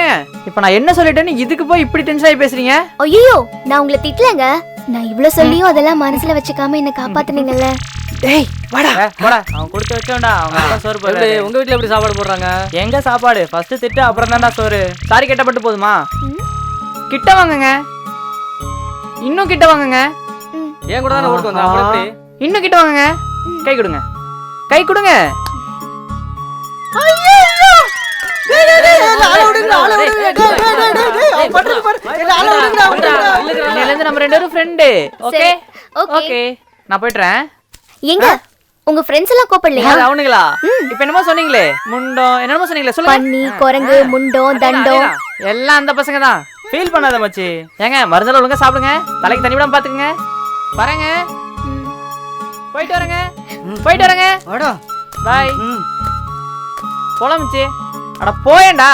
இப்ப நான் என்ன சொல்லிட்டேன்னு இதுக்கு போய் இப்படி டென்ஷன் ஆகி பேசுறீங்க? ஐயோ, நான் உங்களை திட்டலங்க. நான் இவ்வளவு சொல்லியும் அதெல்லாம் மனசுல வச்சுக்காம என்ன காப்பாத்துனீங்கல்ல. டேய் வாடா போடா. அவன் கொடுத்து வச்சோம்டா. அவங்க அப்பா சோறு போடுறாரு. உங்க வீட்ல எப்படி சாப்பாடு போடுறாங்க? எங்க சாப்பாடு ஃபர்ஸ்ட் திட்டு அப்புறம் தான்டா சோறு. சாரி கேட்டப்பட்டு போதுமா? கிட்ட வாங்குங்க, இன்னும் கிட்ட வாங்குங்க. ஏன் கூட தானே ஓட்டு வந்தா அப்புறம் எப்படி? இன்னும் கிட்ட வாங்குங்க. கை கொடுங்க, கை கொடுங்க. நம்ம ரெண்டு பேரும் ஃப்ரெண்டு. ஓகே ஓகே, நான் போயிட்டேன். எங்க உங்க ஃப்ரெண்ட்ஸ் எல்லாம் கூப்பிடலையா? அவனுங்களா? இப்ப என்னமோ சொன்னீங்களே, முண்டம் என்னமோ சொன்னீங்களே, சொல்லுங்க. பன்னி, குரங்கு, முண்டம், தண்டம் எல்லாம் அந்த பசங்க தான். ஃபீல் பண்ணாத மச்சி. ஏங்க மருந்தெல்லாம் ஒழுங்கா சாப்பிடுங்க, தலைக்கு தண்ணி விடாம பாத்துக்குங்க. வரேங்க, போயிட்டு வரேங்க. போயிட்டு வரேங்க. பாய். போலாம் மச்சி. அட போயேன்டா.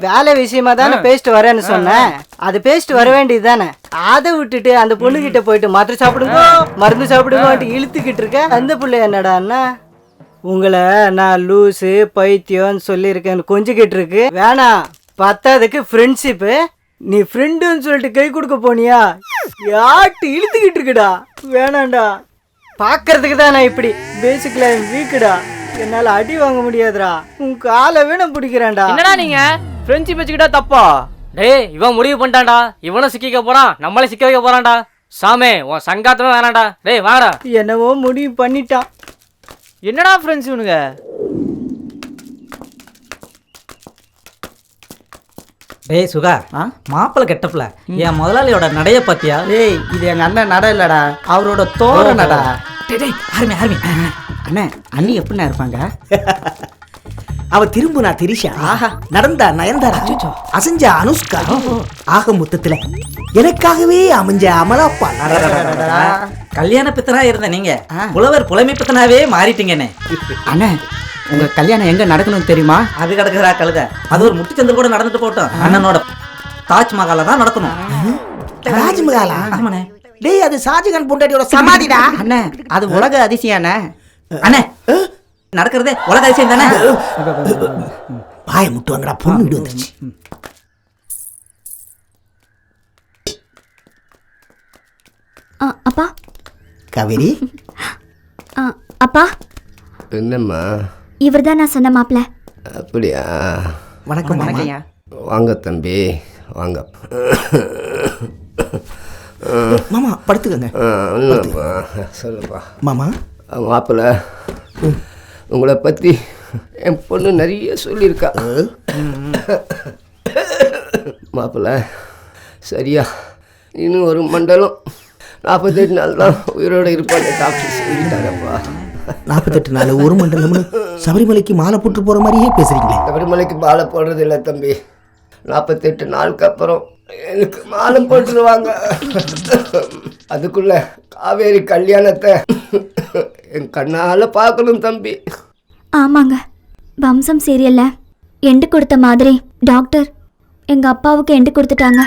வேலை விஷயமா தானே பேசிட்டு வரேன்னு சொன்னேன். அது பேசிட்டு வர வேண்டியது தானே. அதை விட்டுட்டு அந்த பொண்ணு கிட்ட போயிட்டு மாத்திரை சாப்பிடுங்க, மருந்து சாப்பிடுங்க இழுத்துக்கிட்டு இருக்க. அந்த பிள்ளை என்னடான்னா உங்களை நான் லூஸு பைத்தியம்னு சொல்லியிருக்கேன்னு கொஞ்சிக்கிட்டு இருக்கு. வேணாம், பத்தாவதுக்கு ஃப்ரெண்ட்ஷிப்பு. நீ ஃப்ரெண்டுன்னு சொல்லிட்டு கை கொடுக்க போனியா, யாட்டு இழுத்துக்கிட்டு இருக்குடா. வேணாண்டா, பார்க்கறதுக்கு தான் நான் இப்படி. பேசிக்கல வீக்குடா, என்னால அடி வாங்க முடியாதுடா. உன் காலை வேணா பிடிக்கிறேன்டா. என்னடா நீங்க ஃப்ரெண்ட்ஷிப் வச்சுக்கிட்டா தப்பா? டேய், இவன் முடிவு பண்ணிட்டான்டா. இவனும் சிக்கிக்க போறான், நம்மளே சிக்க வைக்க போறான்டா. சாமே, உன் சங்காத்தமே வேணாண்டா. டேய் வாடா. என்னவோ முடிவு பண்ணிட்டான். என்னடா ஃப்ரெண்ட்ஸ் இவனுங்க? டேய் சுகா, மாப்பிள்ளை கெட்டப்ல என் முதலாளியோட நடைய பாத்தியா? டேய், இது எங்க அண்ணன் நட இல்லடா, அவரோட தோர நடா. டேய் ஆர்மி ஆர்மி. அண்ணே, அண்ணி எப்படிண்ணா இருப்பாங்க? அவ திரும்புனா திரிஷா, நடந்தா நயன்தாரா, அசைஞ்ச அனுஷ்கா, ஆக மொத்தத்துல எனக்காகவே அமைஞ்ச அமலாப்பா. கல்யாண பித்தனா இருந்த நீங்க புலவர் புலமை பித்தனாவே மாறிட்டீங்கன்னு. அண்ணே, உங்க கல்யாணம் எங்க நடக்கணும் தெரியுமா? அது கிடக்குறா கழுத. அது ஒரு முட்டுச்சந்திர கூட நடந்துட்டு போட்டோம். அண்ணனோட தாஜ்மஹால தான் நடக்கணும். ராஜ்மஹாலா? ஆமாண்ணே. டேய், அது ஷாஜகான் பொண்டாட்டியோட சமாதிடா. அண்ணே, அது உலக அதிசயாண்ணே. அண்ணே, நடக்கிறதே உலக அதிசயம் தானே. பாய முட்டு வாங்கடா, பொண்ணு வீடு வந்துருச்சு. அப்பா. காவேரி. அப்பா. என்னம்மா? இவர் தான் நான் சொன்ன மாப்பிள்ள. அப்படியா? வணக்கம். வணக்கம்யா. வாங்க தம்பி, வாங்க. மாமா படுத்துக்கங்க. சொல்லுப்பா மாமா. மாப்பிள்ள, உங்களை பற்றி என் பொண்ணு நிறைய சொல்லியிருக்கா. மாப்பிள்ள, சரியா இன்னும் ஒரு மண்டலம் 48 நாள் தான் உயிரோடு இருப்பான்னு டாக்டர் சொல்லிட்டாரப்பா. 48 நாள் ஒரு மண்டலம்னு சபரிமலைக்கு மாலை போட்டு போகிற மாதிரியே பேசுகிறீங்களே. சபரிமலைக்கு மாலை போடுறது இல்லை தம்பி, 48 நாளுக்கு அப்புறம் எனக்கு மாலை போட்டுருவாங்க. அதுக்குள்ள காவேரி கல்யாணத்தை என் கண்ணால் பார்க்கணும் தம்பி. ஆமாங்க, வம்சம் சீரியல்ல எண்டு கொடுத்த மாதிரி டாக்டர் எங்க அப்பாவுக்கு எண்டு கொடுத்துட்டாங்க.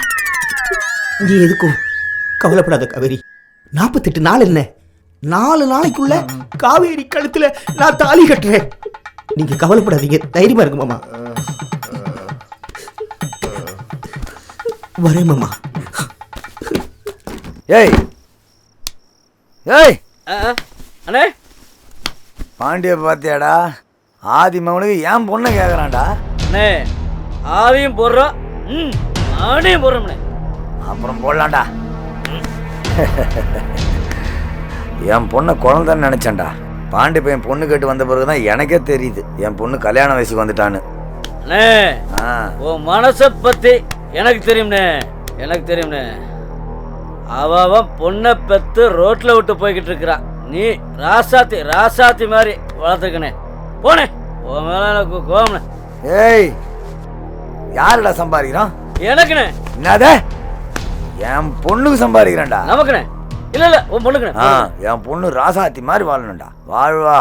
நீ எதுக்கும் கவலைப்படாத காவேரி. 48 நாள் என்ன, 4 நாளைக்குள்ள காவேரி கழுத்துல நான் தாலி கட்டுறேன். நீங்க கவலைப்படாதீங்க, தைரியமா இருக்கு மாமா. வரேன் மாமா. ஏய் ஏய் அண்ணே, பாண்டிய பாத்தியாடா? ஆதி மவனுக்கு ஏன் பொண்ணை கேட்குறான்டா. அண்ணே, ஆவியும் போடுறோம், ஆணையும் போடுறோம்ண்ணே. அப்புறம் போடலாம்டா. என் பொண்ணை குழந்தைன்னு நினைச்சேன்டா. பாண்டி பையன் பொண்ணு கேட்டு வந்த பிறகுதான் எனக்கே தெரியுது என் பொண்ணு கல்யாண வயசுக்கு வந்துட்டான்னு. அண்ணே, உன் மனசை பத்தி எனக்கு தெரியும்ண்ணே, எனக்கு தெரியும்ண்ணே. அவன் பொண்ணை பெற்று ரோட்ல விட்டு போய்கிட்டு இருக்கிறான். நீ ராசாத்தி ராசாத்தி மாதிரி வளர்த்துக்கணே. போனே, உன் மேல எனக்கு கோவம்ண்ணே. ஏய், யாருடா சம்பாதிக்கிறான்? எனக்குண்ணே. என்னத? என் பொண்ணுக்கு சம்பாதிக்கிறேன்டா. நமக்குண்ணே. இல்ல இல்ல, உன் பொண்ணுக்குண்ணே. என் பொண்ணு ராசாத்தி மாதிரி வாழணும்டா. வாழ்வா.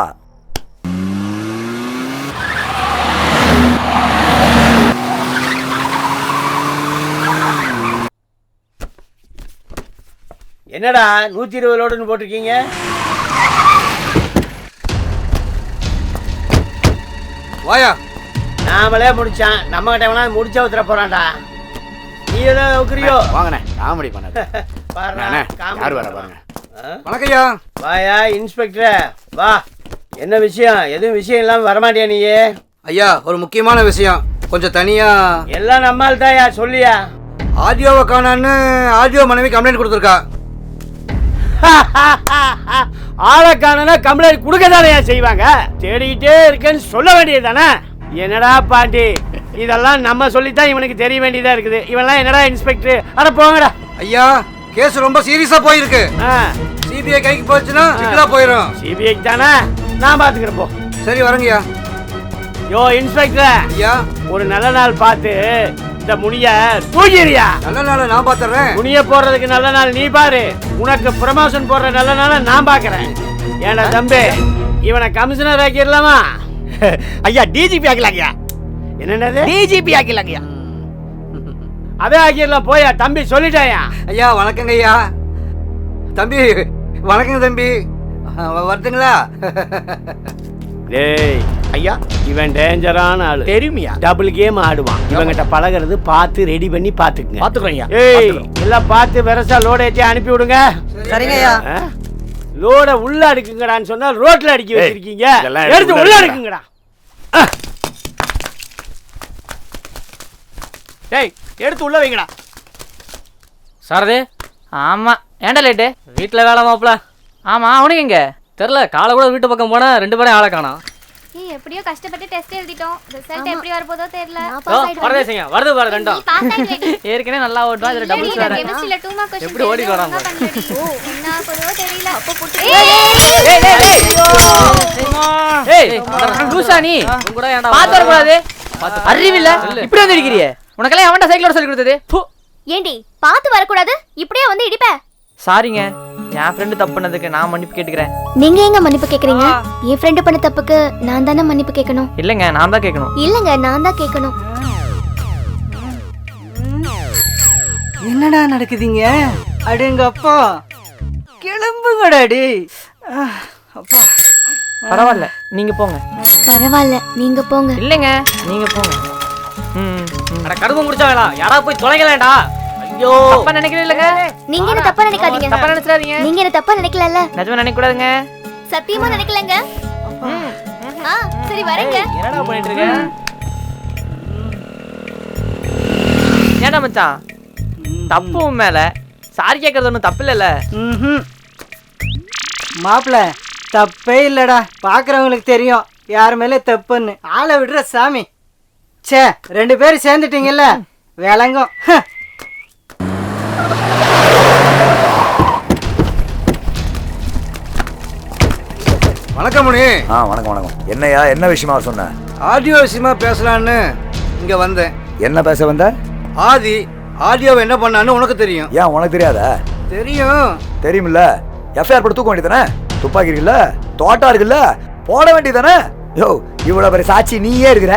என்னடா 120 லோடுன்னு போட்டிருக்கீங்க? வாயா. நாமளே முடிச்சான், நம்ம கிட்ட வேணா முடிச்சா ஊத்துற போறான்டா. நீ ஏதாவது உக்குறியோ? வாங்கண்ணே, காமெடி பண்ணாத. பாருண்ணே, யார் வர பாருங்க. வணக்கம்யா. வாயா இன்ஸ்பெக்டர், வா. என்ன விஷயம்? எதுவும் விஷயம் இல்லாம வரமாட்டியா நீ? ஐயா, ஒரு முக்கியமான விஷயம், கொஞ்சம் தனியா. எல்லாம் நம்மால் தான்யா, சொல்லியா. ஆடியோவை காணான்னு ஆடியோ மனைவி கம்ப்ளைண்ட் கொடுத்துருக்கா. ஆளக்கான கம்ப்ளைண்ட் கொடுக்க தானே செய்வாங்க. தேடிக்கிட்டே இருக்கேன்னு சொல்ல வேண்டியது தானே. என்னடா பாண்டி, இதெல்லாம் நம்ம சொல்லித்தான் இவனுக்கு தெரிய வேண்டியதா இருக்குது. இவன்லாம் என்னடா இன்ஸ்பெக்டர்? அட போங்கடா. ஐயா, கேஸ் ரொம்ப சீரியஸா போயிருக்கு. சிபிஐ கைக்கு போச்சுன்னா சிக்கலா போயிடும். சிபிஐ தானே, நான் பாத்துக்கிறேன் போ. சரி, வரங்கய்யா. யோ இன்ஸ்பெக்டர், ஐயா, ஒரு நல்ல நாள் பார்த்து இந்த முனிய தூக்கிறியா? நல்ல நாளை நான் பாத்துறேன். முனிய போடுறதுக்கு நல்ல நாள் நீ பாரு, உனக்கு ப்ரமோஷன் போடுற நல்ல நாளை நான் பாக்குறேன். ஏண்டா தம்பி, இவனை கமிஷனர் ஆக்கிடலாமா? ஐயா டிஜிபி ஆக்கலாங்கய்யா. என்னது டிஜிபி ஆக்கலாங்கய்யா? அதே ஆக்கிடலாம் போயா தம்பி, சொல்லிட்டாயா? ஐயா வணக்கங்க ஐயா. தம்பி வணக்கங்க தம்பி, வரட்டுங்களா? டேய் ஐயா, இவன் டேஞ்சரான ஆளு தெரியுமியா. டபுள் கேம் ஆடுவான். இவங்கிட்ட பழகிறது பார்த்து ரெடி பண்ணி பாத்துக்குங்க. பாத்துக்கிறேன். ஏய் எல்லாம் பார்த்து வெரசா லோட ஏற்றி அனுப்பி விடுங்க. சரிங்க ஐயா. லோட உள்ள அடுக்குங்கடான்னு சொன்னா ரோட்ல அடிக்கி வச்சிருக்கீங்க. எடுத்து உள்ள அடுக்குங்கடா. டேய் எடுத்து உள்ள வைங்கடா. சாரதே. ஆமா, ஏன்டா லேட்டு? வீட்டுல வேலை மாப்பிள. ஆமா, அவனுக்கு எங்க தெரியல, காலை கூட வீட்டு பக்கம் போனா 2 பேரும் ஆளை காணோம். ஏய் எப்படியோ கஷ்டப்பட்டு டெஸ்ட் எழுதிட்டோம். ரிசல்ட் எப்படி வரப்போதோ தெரியல. பரதேசிங்க வருது பாரு ரெண்டும். ஏற்கனவே நல்லா ஓடுவா, இதுல டபுள்ஸ் வேற. கெமிஸ்ட்ரியில 2 மார்க் क्वेश्चन எப்படி ஓடி வராங்க? ஓ என்ன போதோ தெரியல. அப்ப புடி. ஏய் லூசா நீ? உங்கடா ஏன்டா பாத்து வர கூடாது? அறிவில்ல, இப்படி வந்து இடிக்கிறியே. உனக்கெல்லாம் எவன்டா சைக்கிளோட சொல்லி கொடுத்தது? ஏண்டி பாத்து வர கூடாது, இப்படியே வந்து இடிப்ப? சாரிங்க, என் ஃப்ரெண்ட் தப்பு பண்ணதுக்கு நான் மன்னிப்பு கேட்டுக்கிறேன். நீங்க எங்க மன்னிப்பு கேக்குறீங்க? என் ஃப்ரெண்ட் பண்ண தப்புக்கு நான் தானே மன்னிப்பு கேட்கணும். இல்லங்க, நான் தான் கேட்கணும். இல்லங்க, நான் தான் கேட்கணும். என்னடா நடக்குதுங்க? அடேங்கப்பா, கிளம்புங்கடா டேய். அப்பா பரவாயில்ல, நீங்க போங்க. பரவாயில்ல, நீங்க போங்க. இல்லங்க, நீங்க போங்க. அட கரும்பு முடிச்சவங்களா, யாரா போய் தொலைங்களாடா. ஐயோ தப்பா நினைக்கிறேன் இல்லங்க. நீங்க என்ன தப்பா நினைக்காதீங்க. தப்பா நினைச்சாதீங்க. நீங்க என்ன தப்பா நினைக்கலல்ல? நிஜமா நினைக்க கூடாதுங்க. சத்தியமா நினைக்கலங்க. சரி வரேங்க. என்னடா பண்ணிட்டு இருக்க? ஏன்டா மச்சான், தப்பு உன் மேல, சாரி கேட்கறது ஒன்றும் தப்பு இல்லைல்ல? மாப்பிள்ள தப்பே இல்லடா. பாக்குறவங்களுக்கு தெரியும் யார் மேலே தப்புன்னு. ஆளை விடுற சாமி. சே, 2 பேரும் சேர்ந்துட்டீங்கல்ல, விளங்கும். வணக்கம் முனி. வணக்கம் வணக்கம். என்னையா, என்ன விஷயமா சொன்ன? ஆடியோ விஷயமா பேசலான்னு இங்க வந்தேன். என்ன பேச வந்த? ஆடியோவை என்ன பண்ணான்னு உனக்கு தெரியும். ஏன் உனக்கு தெரியாதா? தெரியும். தெரியுமில்ல, எஃப்ஐஆர் போட்டு தூக்க வேண்டியதானே? துப்பாக்கி இருக்குல்ல, தோட்டா இருக்குல்ல, போட வேண்டியதானே? யோ இவ்வளவு பெரிய சாட்சி நீயே இருக்கிற.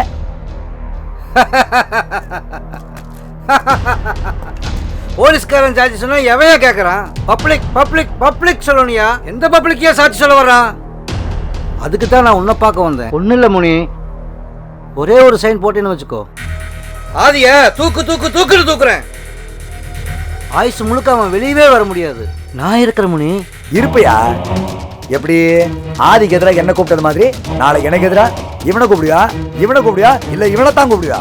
போலீஸ்காரன் சாட்சி சொன்னா எவையா கேட்கறான்? பப்ளிக் பப்ளிக் பப்ளிக் சொல்லணும்யா. எந்த பப்ளிக்கே சாட்சி சொல்ல வர்றான்? அதுக்கு தான் நான் உன்னை பார்க்க வந்தேன். ஒன்றும் இல்லை முனி, ஒரே ஒரு சைன் போட்டேன்னு வச்சுக்கோ, ஆதிய தூக்கு தூக்கு தூக்குன்னு தூக்குறேன். ஆயுசு முழுக்க அவன் வெளியவே வர முடியாது. நான் இருக்கிற முனி. இருப்பையா? எப்படி ஆதிக்கு எதிராக என்ன கூப்பிட்டது மாதிரி நாளைக்கு எனக்கு எதிரா இவனை கூப்பிடுயா? இவனை கூப்பிடுயா இல்ல இவனை தான் கூப்பிடுயா?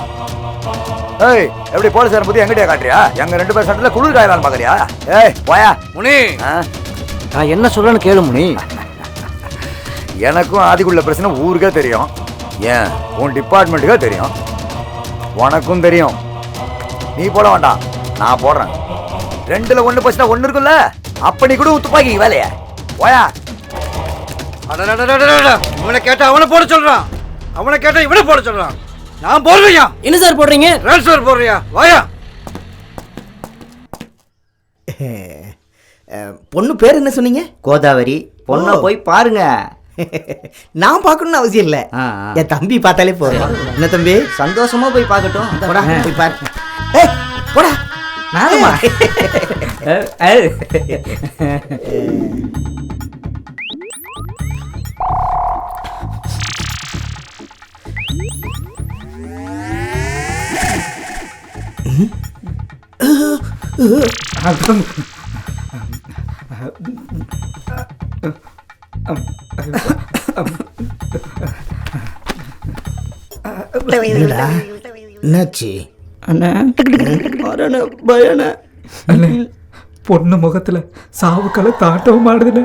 ஏய் எப்படி போலீஸ் பத்தி எங்கிட்டயா காட்டுறியா? எங்க 2 பேர் சட்டத்துல குளிர் காயலான்னு பாக்குறியா? ஏய் போயா முனி. நான் என்ன சொல்லன்னு கேளு முனி. எனக்கும் ஆதிக்குள்ள பிரச்சனை ஊருக்கே தெரியும். ஏன் உன் டிபார்ட்மெண்ட்டுக்கே தெரியும், உனக்கும் தெரியும். நீ போட வேண்டாம், நான் போடுறேன். 2ல 1 பிரச்சனை 1 இருக்குல்ல, அப்ப நீ கூட துப்பாக்கி வேலைய போயா. இவனை கேட்டா அவனை போட சொல்றான், அவனை கேட்டா இவனை போட சொல்றான். நான் போடுறியா? என்ன சார் போடுறீங்க? ட்ரான்ஸ்ஃபர் போடுறியா? வாயா. பொண்ணு பேர் என்ன சொன்னீங்க? கோதாவரி. பொண்ணை போய் பாருங்க. நான் பார்க்கணும்னு அவசியம் இல்லை, என் தம்பி பார்த்தாலே போதும். என்ன தம்பி? சந்தோஷமா போய் பார்க்கட்டும். போடா போய் பாரு. போடா நானுமா? என்னாச்சு அண்ணா பயன பொண்ணு முகத்துல சாவுக்களை தாட்டவும் மாடுதுண்ணே.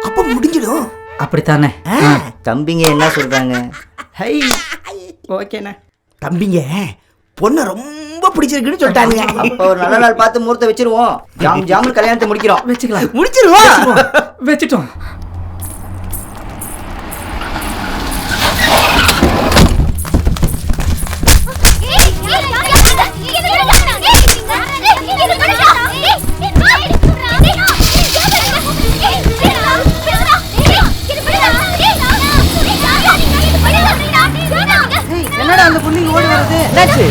அப்ப முடிஞ்சிடும். அப்படித்தானே தம்பிங்க என்ன சொல்றாங்க? ஹை ஓகேண்ணா. தம்பிங்க பொண்ணை ரொம்ப பிடிச்சிருக்குன்னு சொல்லிட்டாங்க. அப்ப ஒரு நல்ல நாள் பார்த்து முகூர்த்தம் வச்சிருவோம். ஜாம் ஜாமுன் கல்யாணத்தை முடிக்கிறோம். வச்சுக்கலாம். முடிச்சிருவோம். வச்சுட்டோம். என்னடா அந்த புள்ளிங்க ஓடி வருது? என்னாச்சு?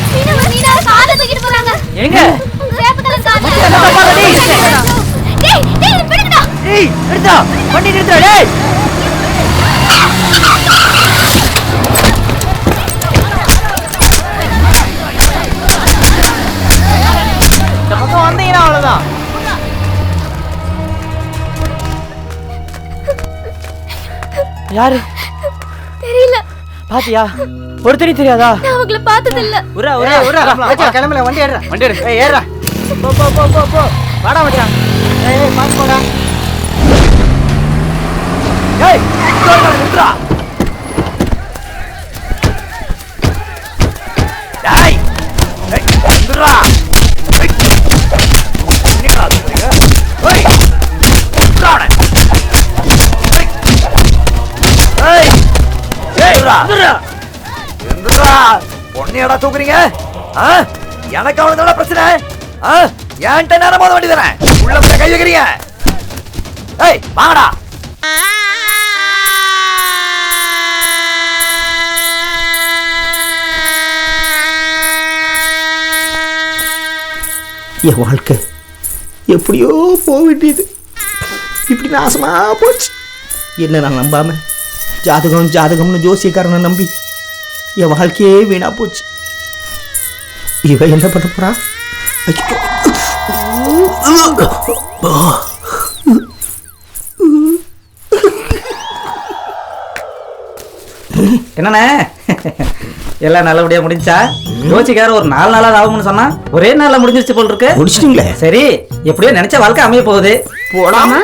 எங்க? ஏய் நிறுத்தா, வண்டி நிறுத்துடா டேய். இந்த பக்கம் வந்தீங்கன்னா அவ்வளவுதான். யாரு தெரியல. பாத்தியா? ஒருத்தனி தெரியாதா? நான் அவங்கள பார்த்தது இல்ல. உரா உரா உரா மச்சான் கிளம்பல, வண்டி ஏறுடா. வண்டி எடு. ஏய் ஏறுடா. போ போ போ போ போ. வாடா மச்சான். ஏய் பாத்து போடா. ஏய் நிறுத்துடா. டேய் நிறுத்துடா. என்னடா சொல்றீங்க? ஏய் நிறுத்துடா. ஏய் ஏய் நிறுத்துடா. எந்திரா பொண்ணையடா தூக்குறீங்க? எனக்கு அவனுக்கு பிரச்சனை. ஏன்ட்ட நேரம் போத வேண்டி தானே உள்ள கை வைக்கிறீங்க? ஏய் வாங்கடா. என் வாழ்க்கை எப்படியோ போக வேண்டியது இப்படி நாசமா போச்சு. என்ன நான் நம்பாம ஜாதகம் ஜாதகம்னு ஜோசியக்காரனை நம்பி என் வாழ்க்கையே வீணா போச்சு. இவ என்ன பண்ண போறா? என்னண்ணே எல்லாம் நல்லபடியா முடிஞ்சா? யோசிக்கார ஒரு 4 நாளாவது ஆகும்னு சொன்னா ஒரே நாள்ல முடிஞ்சிருச்சு போல் இருக்கு. முடிச்சிட்டீங்களே? சரி எப்படியோ நினைச்ச வாழ்க்கை அமைய போகுது. போடாமா?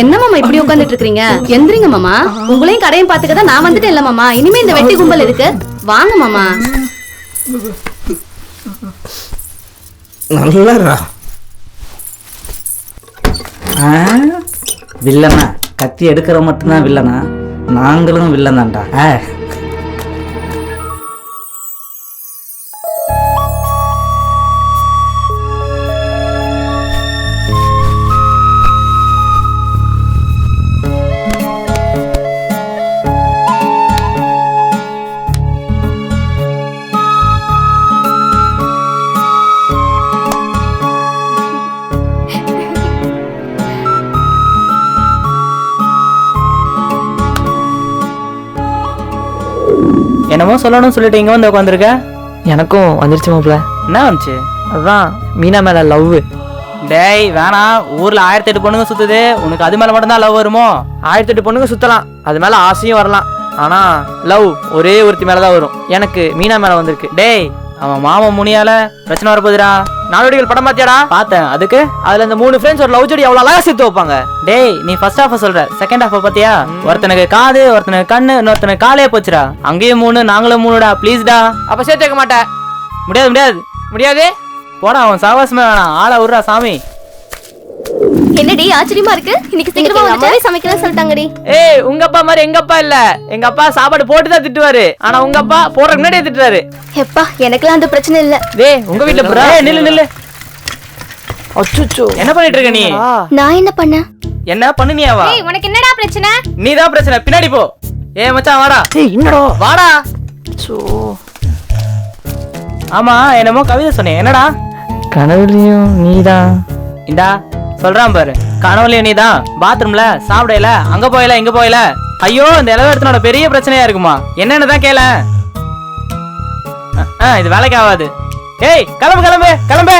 என்ன மாமா இப்படி உட்கார்ந்துட்டு இருக்கீங்க? எந்திரிங்க மாமா. உங்களையும் கடையும் பாத்துக்கதான் நான் வந்துட்டேன் இல்ல மாமா. இனிமே இந்த வெட்டி கும்பல் இருக்கு. வாங்க மாமா. நல்லா வில்லனா? கத்தி எடுக்கிற மட்டும்தான் வில்லனா? நாங்களும் வில்லன் தான்டா. என்னமோ சொல்லணும்னு சொல்லிட்டு இங்க வந்து உட்காந்துருக்க. எனக்கும் வந்துருச்சு மாப்ள. என்ன வந்துச்சு? அதுதான் மீனா மேல லவ். டேய் வேணாம், ஊர்ல 1008 பொண்ணுங்க சுத்துது, உனக்கு அது மேல மட்டும்தான் லவ் வருமோ? 1008 பொண்ணுங்க சுத்தலாம், அது மேல ஆசையும் வரலாம், ஆனா லவ் ஒரே ஒருத்தி மேலதான் வரும். எனக்கு மீனா மேல வந்திருக்கு. டேய் அவன் மாமா முனியால பிரச்சனை வரப்போதுடா. நாடோடிகள் படம் பாத்தியாடா? பார்த்தேன். அதுக்கு அதுல இந்த 3 ஃப்ரெண்ட்ஸ் ஒரு லவ் ஜோடி எவ்வளவு அழகா சேர்த்து வைப்பாங்க. டேய் நீ ஃபர்ஸ்ட் ஹாஃப் சொல்ற, செகண்ட் ஹாஃப் பாத்தியா? ஒருத்தனுக்கு காது, ஒருத்தனுக்கு கண்ணு, இன்னொருத்தனுக்கு காலே போச்சுடா. அங்கேயும் 3 நாங்களும் 3டா. ப்ளீஸ்டா. அப்ப சேர்த்து வைக்க மாட்டேன். முடியாது முடியாது முடியாது. போடா அவன் சாவாசமே வேணாம், ஆளை விடுறா சாமி. என்னடி ஆச்சரியமா இருக்கு? இன்னைக்கு சீக்கிரமா அம்மாவே சமைக்கிறேன்னு சொல்லிட்டாங்கடி. ஏய் உங்க அப்பா மாதிரி எங்க அப்பா இல்ல. எங்க அப்பா சாப்பாடு போட்டு தான் திட்டுவாரு, ஆனா உங்க அப்பா போறதுக்கு முன்னாடியே திட்டுறாரு. எப்பா எனக்குலாம் அந்த பிரச்சனை இல்ல. டேய் உங்க வீட்ல புறா. ஏய் நில்லு நில்லு. அச்சச்சோ என்ன பண்ணிட்டு இருக்க நீ? நான் என்ன பண்ணேன்? என்ன பண்ணுனியாவா? ஏய் உனக்கு என்னடா பிரச்சனை? நீ தான் பிரச்சனை, பின்னாடி போ. ஏய் மச்சான் வாடா. ஏய் என்னடா வாடா. சோ ஆமா என்னமோ கவிதை சொன்னேன், என்னடா? கனவுலையும் நீதான். இந்தா சொல்றான் பாரு, கனவுலையும் நீதான். பாத்ரூம்ல சாப்பிடல, அங்க போயல இங்க போயல. ஐயோ இந்த இளவரசனோட பெரிய பிரச்சனையா இருக்குமா, என்னன்னு தான் கேள. இது வேலைக்கு ஆகாது. ஏய் கிளம்பு கிளம்பு கிளம்பு.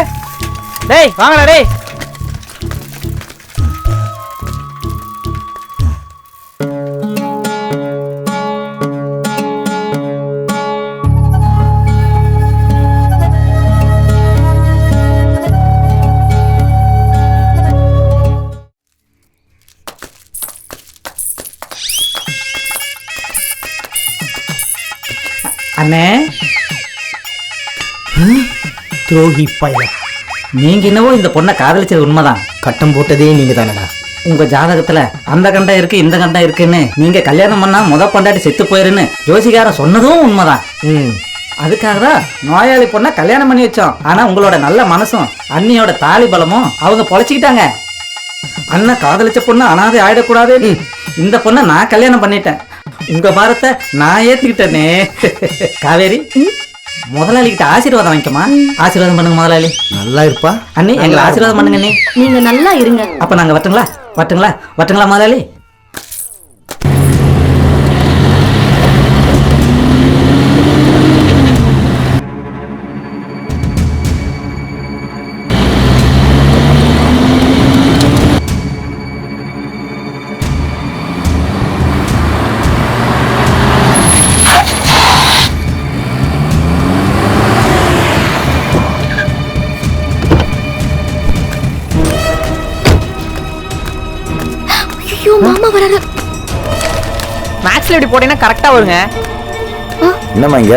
டேய் வாங்கடா டேய். அண்ணே துரோகி பையல, நீங்க என்னவோ இந்த பொண்ணை காதலிச்சது உண்மைதான். கட்டம் போட்டதே நீங்க தானடா. உங்க ஜாதகத்துல அந்த கண்டம் இருக்கு இந்த கண்டம் இருக்குன்னு, நீங்க கல்யாணம் பண்ணா முத பொண்டாட்டி செத்து போயிருன்னு ஜோசிகாரன் சொன்னதும் உண்மைதான். அதுக்காக தான் நோயாளி பொண்ணை கல்யாணம் பண்ணி வச்சோம். ஆனா உங்களோட நல்ல மனசும் அண்ணியோட தாலி பலமும் அவங்க பொழைச்சிக்கிட்டாங்க. அண்ணன் காதலிச்ச பொண்ணு அனாதை ஆயிடக்கூடாதுன்னு இந்த பொண்ணை நான் கல்யாணம் பண்ணிட்டேன். உங்க பாரத்தை நான் ஏத்துக்கிட்டேனே. காவேரி, முதலாளி கிட்ட ஆசீர்வாதம் வாங்கிக்கமா. ஆசீர்வாதம் பண்ணுங்க முதலாளி. நல்லா இருப்பா அண்ணி, எங்களை ஆசீர்வாதம் பண்ணுங்க அண்ணி. நீங்க நல்லா இருங்க. அப்ப நாங்க வரட்டுங்களா வரட்டுங்களா வரட்டுங்களா முதலாளி. மாமா வராரு. மேக்ஸ்ல இப்படி போட்டீங்கன்னா கரெக்டா வருங்க. என்னம்மா இங்க?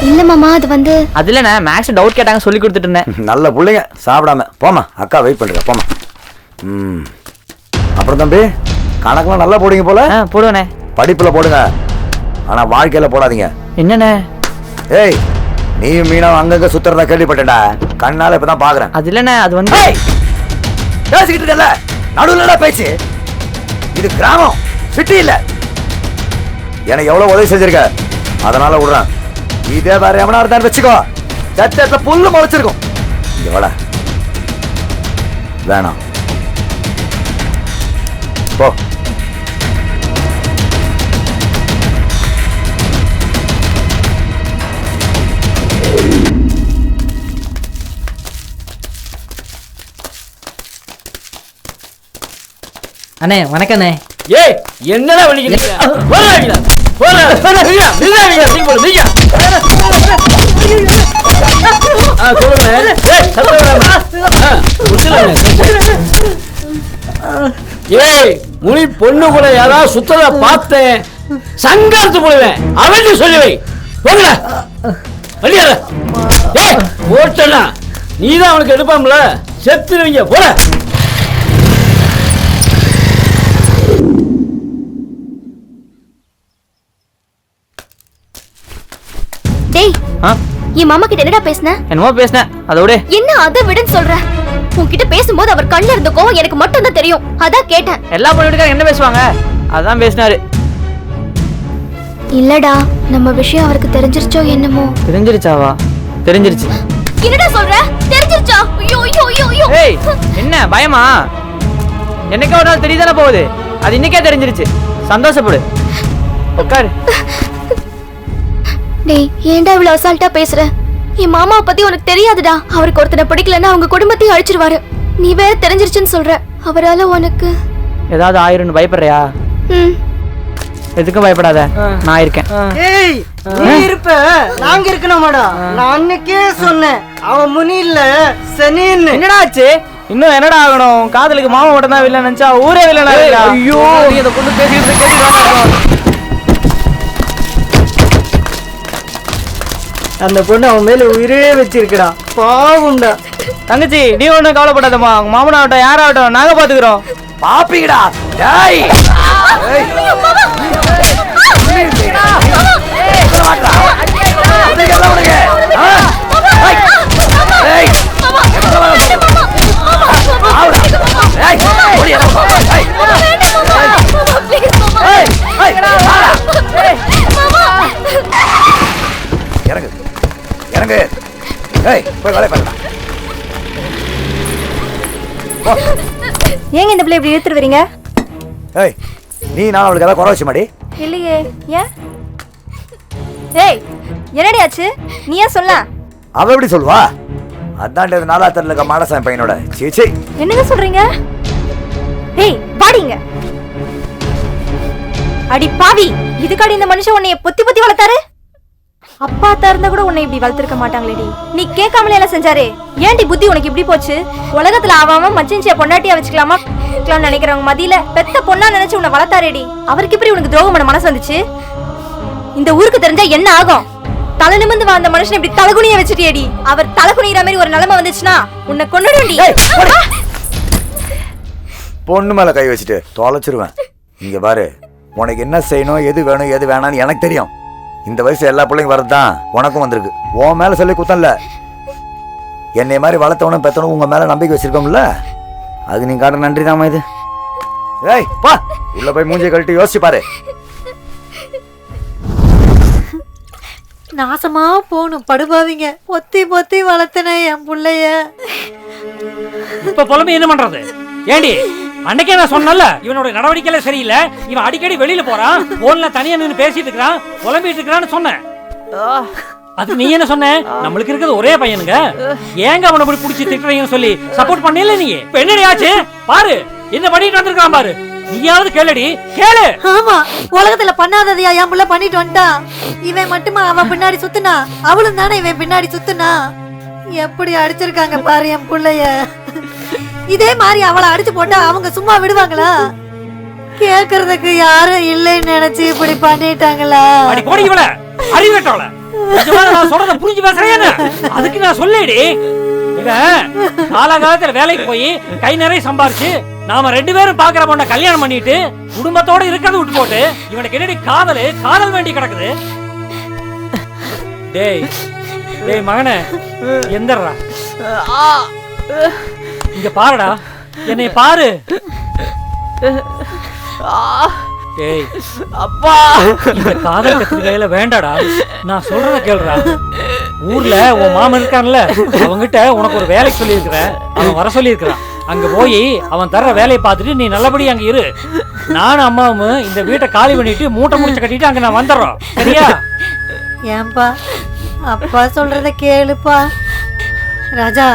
இல்ல மாமா, அது வந்து அது இல்ல மேக்ஸ் டவுட் கேட்டாங்க சொல்லி கொடுத்துட்டு இருந்தேன். நல்ல பிள்ளைங்க சாப்பிடாம போமா. அக்கா வெயிட் பண்ணுங்க போமா. அப்புறம் தம்பி, கணக்கெல்லாம் நல்லா போடுங்க போல. போடுவேனே. படிப்புல போடுங்க, ஆனா வாழ்க்கையில போடாதீங்க. என்னண்ணே? ஏய், நீயும் மீனாவும் அங்கங்க சுத்துறதா கேள்விப்பட்டேன்டா. கண்ணால இப்பதான் பாக்குறேன். அது இல்லண்ணே, அது வந்து பேசிக்கிட்டு இருக்கல, நடுவுல பேச்சு. இது கிராமம், சிட்டி இல்ல. எனக்கு எவ்வளவு உதவி செஞ்சிருக்க, அதனால விடுறேன். இதே வேற எவனா இருந்தான்னு வச்சுக்கோ, சட்டத்துல புல்லு முளைச்சிருக்கும். இங்க வாடா. வேணாம் போ. அண்ணே வணக்கண்ணே. ஏய் என்னடா வலிக்குது? போறா போறா போறா நீங்க நீங்க போடு நீங்க. சொல்லுங்க. ஏய் ஏய் முனி பொண்ணு கூட யாராவது சுத்தத பார்த்தேன், சங்காரத்து போடுவேன். அவன் சொல்லி வை. போங்கடா வெளியே. ஏய் ஓட்டனா நீதான் அவனுக்கு எடுப்பாம்ல, செத்துருவீங்க. போற டேய், என் மாமா கிட்ட என்னடா பேசுன? என்னமோ பேசுனேன், அதோட என்ன அதை விடுன்னு சொல்ற? உன்கிட்ட பேசும்போது அவர் கண்ணுல இருந்த கோவம் எனக்கு மட்டும் தான் தெரியும், அதான் கேட்டேன். எல்லா பொண்ணுகிட்ட என்ன பேசுவாங்க, அதான் பேசினாரு. இல்லடா, நம்ம விஷயம் அவருக்கு தெரிஞ்சிருச்சோ என்னமோ. தெரிஞ்சிருச்சாவா? தெரிஞ்சிருச்சு. என்னடா சொல்ற? தெரிஞ்சிருச்சா? ஐயோ ஐயோ ஐயோ ஐயோ. ஏய் என்ன பயமா? என்னைக்கே ஒரு நாள் தெரியுதானே போகுது, அது இன்னைக்கே தெரிஞ்சிருச்சு. சந்தோஷப்படு, உட்காரு. டேய், ஏன்டா இவ்வளவு அசால்ட்டா பேசுற? என் மாமாவை பத்தி உனக்கு தெரியாதுடா. அவருக்கு ஒருத்தனை பிடிக்கலன்னா அவங்க குடும்பத்தையும் அழிச்சிருவாரு. நீ வேற தெரிஞ்சிருச்சுன்னு சொல்ற. அவரால உனக்கு ஏதாவது ஆயிரும்னு பயப்படுறியா? எதுக்கும் பயப்படாத, நான் இருக்கேன். ஏய் நீ இருப்ப, நாங்க இருக்கணுமாடா? நான் அன்னைக்கே சொன்னேன், அவன் முனி இல்ல சனின்னு. என்னடா ஆச்சு? இன்னும் என்னடா ஆகணும்? காதலுக்கு மாமா மட்டும் தான் வில்லன் நினைச்சா ஊரே வில்லனா? ஐயோ நீ இத கொண்டு பேசிட்டு கேட்டிட்டு அந்த பொண்ணு அவன் மேல உயிரே வச்சிருக்கடா. பாவுண்டா. தங்கச்சி நீ ஒண்ணும் கவலைப்படாதம்மா, உங்க மாமனாகட்டும் யாராகட்டும் நாங்க பாத்துக்கிறோம். பாப்பீங்கடா. டேய் இறங்கு இறங்கு. ஏய் போய் வேலை பண்ணலாம். ஏங்க இந்த பிள்ளை இப்படி இழுத்துட்டு வரீங்க? ஏய் நீ நான் அவளுக்கு ஏதாவது குறை வச்சு மாடி? இல்லையே. ஏன்? ஏய் என்னடி ஆச்சு? நீ ஏன் சொல்ல? அவ எப்படி சொல்லுவா? அதான்டா இது நாலாத்தரில் இருக்க மாடசாமி பையனோட. சீச்சி என்னங்க சொல்றீங்க? ஏய் பாடிங்க. அடி பாவி, இதுக்காடி இந்த மனுஷன் உன்னைய பொத்தி பொத்தி வளர்த்தாரு? அப்பா இருந்தா கூட உன்னை இப்படி வளர்த்திருக்க மாட்டாங்களேடி. நீ கேட்காமலே எல்லாம் செஞ்சாரே, ஏன்டி புத்தி உனக்கு இப்படி போச்சு? உலகத்துல ஆவாம மச்சின்சிய பொண்டாட்டியா வச்சுக்கலாமா நினைக்கிறவங்க மதியில பெத்த பொண்ணா நினைச்சு உன்னை வளர்த்தாரேடி. அவருக்கு எப்படி உனக்கு துரோகம் பண்ண மனசு வந்துச்சு? இந்த ஊருக்கு தெரிஞ்சா என்ன ஆகும்? தலை நிமிந்து வாழ்ந்த மனுஷன் இப்படி தலகுனிய வச்சுட்டியேடி. அவர் தலகுனிற மாதிரி ஒரு நிலைமை வந்துச்சுன்னா உன்னை கொன்னுடுவேன்டி. பொண்ணு மேல கை வச்சுட்டு தொலைச்சிருவேன். இங்க பாரு, உனக்கு என்ன செய்யணும், எது வேணும் எது வேணான்னு எனக்கு தெரியும். இந்த வயசு எல்லா பிள்ளைங்க வரதுதான் உனக்கும் வந்திருக்கு. உன் மேல சொல்லி குத்தம் இல்ல. என்னை மாதிரி வளர்த்தவனும் பெத்தவனும் உங்க மேல நம்பிக்கை வச்சிருக்கோம்ல, அது நீ காட்டுற நன்றி தாமா இது. ஏய் பா, உள்ள போய் மூஞ்சியை கழட்டி யோசிச்சு பாரு. நாசமா போகணும் படுபாவிங்க. பொத்தி பொத்தி வளர்த்தனே என் புள்ளைய. இப்ப புலம்பி என்ன பண்றது? ஏண்டி அன்னைக்கே நான் சொன்னல, இவனோட நடவடிக்கையில சரியில்லை, இவன் அடிக்கடி வெளியில போறான், போன்ல தனியா நின்று பேசிட்டு இருக்கான், புலம்பிட்டு இருக்கான்னு சொன்னேன். அதுக்கு நீ என்ன சொன்ன? நம்மளுக்கு இருக்கிறது ஒரே பையனுங்க, ஏங்க அவனை போய் புடிச்சு திட்டுறீங்கன்னு சொல்லி சப்போர்ட் பண்ணல நீ. இப்ப என்னடி ஆச்சு பாரு, என்ன பண்ணிட்டு வந்திருக்கான் பாரு. நீயாவது கேளுடி, கேளு. ஆமா, உலகத்துல பண்ணாததையா என் புள்ள பண்ணிட்டு வந்துட்டான். இவன் மட்டுமா அவன் பின்னாடி சுத்துனா? அவளும் தானே இவன் பின்னாடி சுத்துனா? எப்படி அடிச்சிருக்காங்க பாரு என் புள்ளைய. இதே மாதிரி அவளை அடிச்சு போட்டா அவங்க சும்மா விடுவாங்களா? கேக்குறதுக்கு யாரும் இல்லைன்னு நினைச்சு இப்படி பண்ணிட்டாங்களா? அடி போடி இவள, அறிவேட்டவள. நான் சொல்றத புரிஞ்சு பேசுறேன். அதுக்கு நான் சொல்லேடி, இவன் காலகாலத்துல வேலைக்கு போய் கை நிறைய சம்பாரிச்சு நாம 2 பேரும் பாக்குற பொண்ண கல்யாணம் பண்ணிட்டு குடும்பத்தோட இருக்கிறத விட்டு போட்டு இவனுக்கு என்னடி காதல் வேண்டி கிடக்குது. டேய் டேய் மகனே, எந்தர்றா இங்க பாருடா, என்னை பாரு. டேய் அப்பா, இந்த காதல் கத்திரிக்கையில வேண்டாடா, நான் சொல்றத கேளுடா. ஊர்ல உன் மாமன் இருக்கான்ல, அவங்கிட்ட உனக்கு ஒரு வேலைக்கு சொல்லியிருக்கிறேன், அவன் வர சொல்லியிருக்கிறான். அங்க போய் அவன் தர்ற வேலையை பார்த்துட்டு நீ நல்லபடி அங்க இரு. நானும் அம்மாவும் இந்த வீட்டை காலி பண்ணிட்டு மூட்டை முடிச்சு கட்டிட்டு அங்க நான் வந்துடுறோம், சரியா? ஏன்பா அப்பா சொல்றத கேளுப்பா. ராஜா,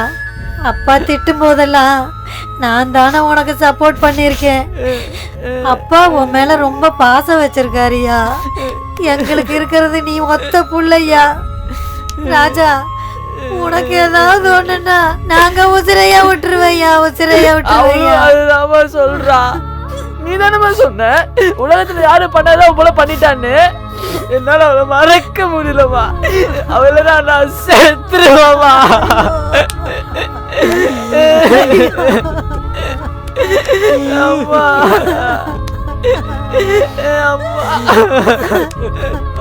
அப்பா திட்டும் போதெல்லாம் நான் தானே உனக்கு சப்போர்ட் பண்ணிருக்கேன். அப்பா உன் மேல ரொம்ப பாசம் வச்சிருக்காரியா. எங்களுக்கு இருக்கிறது நீ ஒத்த புள்ளையா. ராஜா, உனக்கு ஏதாவது ஒண்ணுன்னா நாங்க உசிரையா விட்டுருவையா, உசிரையா விட்டுருவையா. அதுதான் சொல்றா. நீ தானே சொன்ன உலகத்துல யாரும் பண்ணாதான் போல பண்ணிட்டான்னு. என்னால அவளை மறக்க முடியலமா. அவளை நான் செத்துருவாமா. அம்மா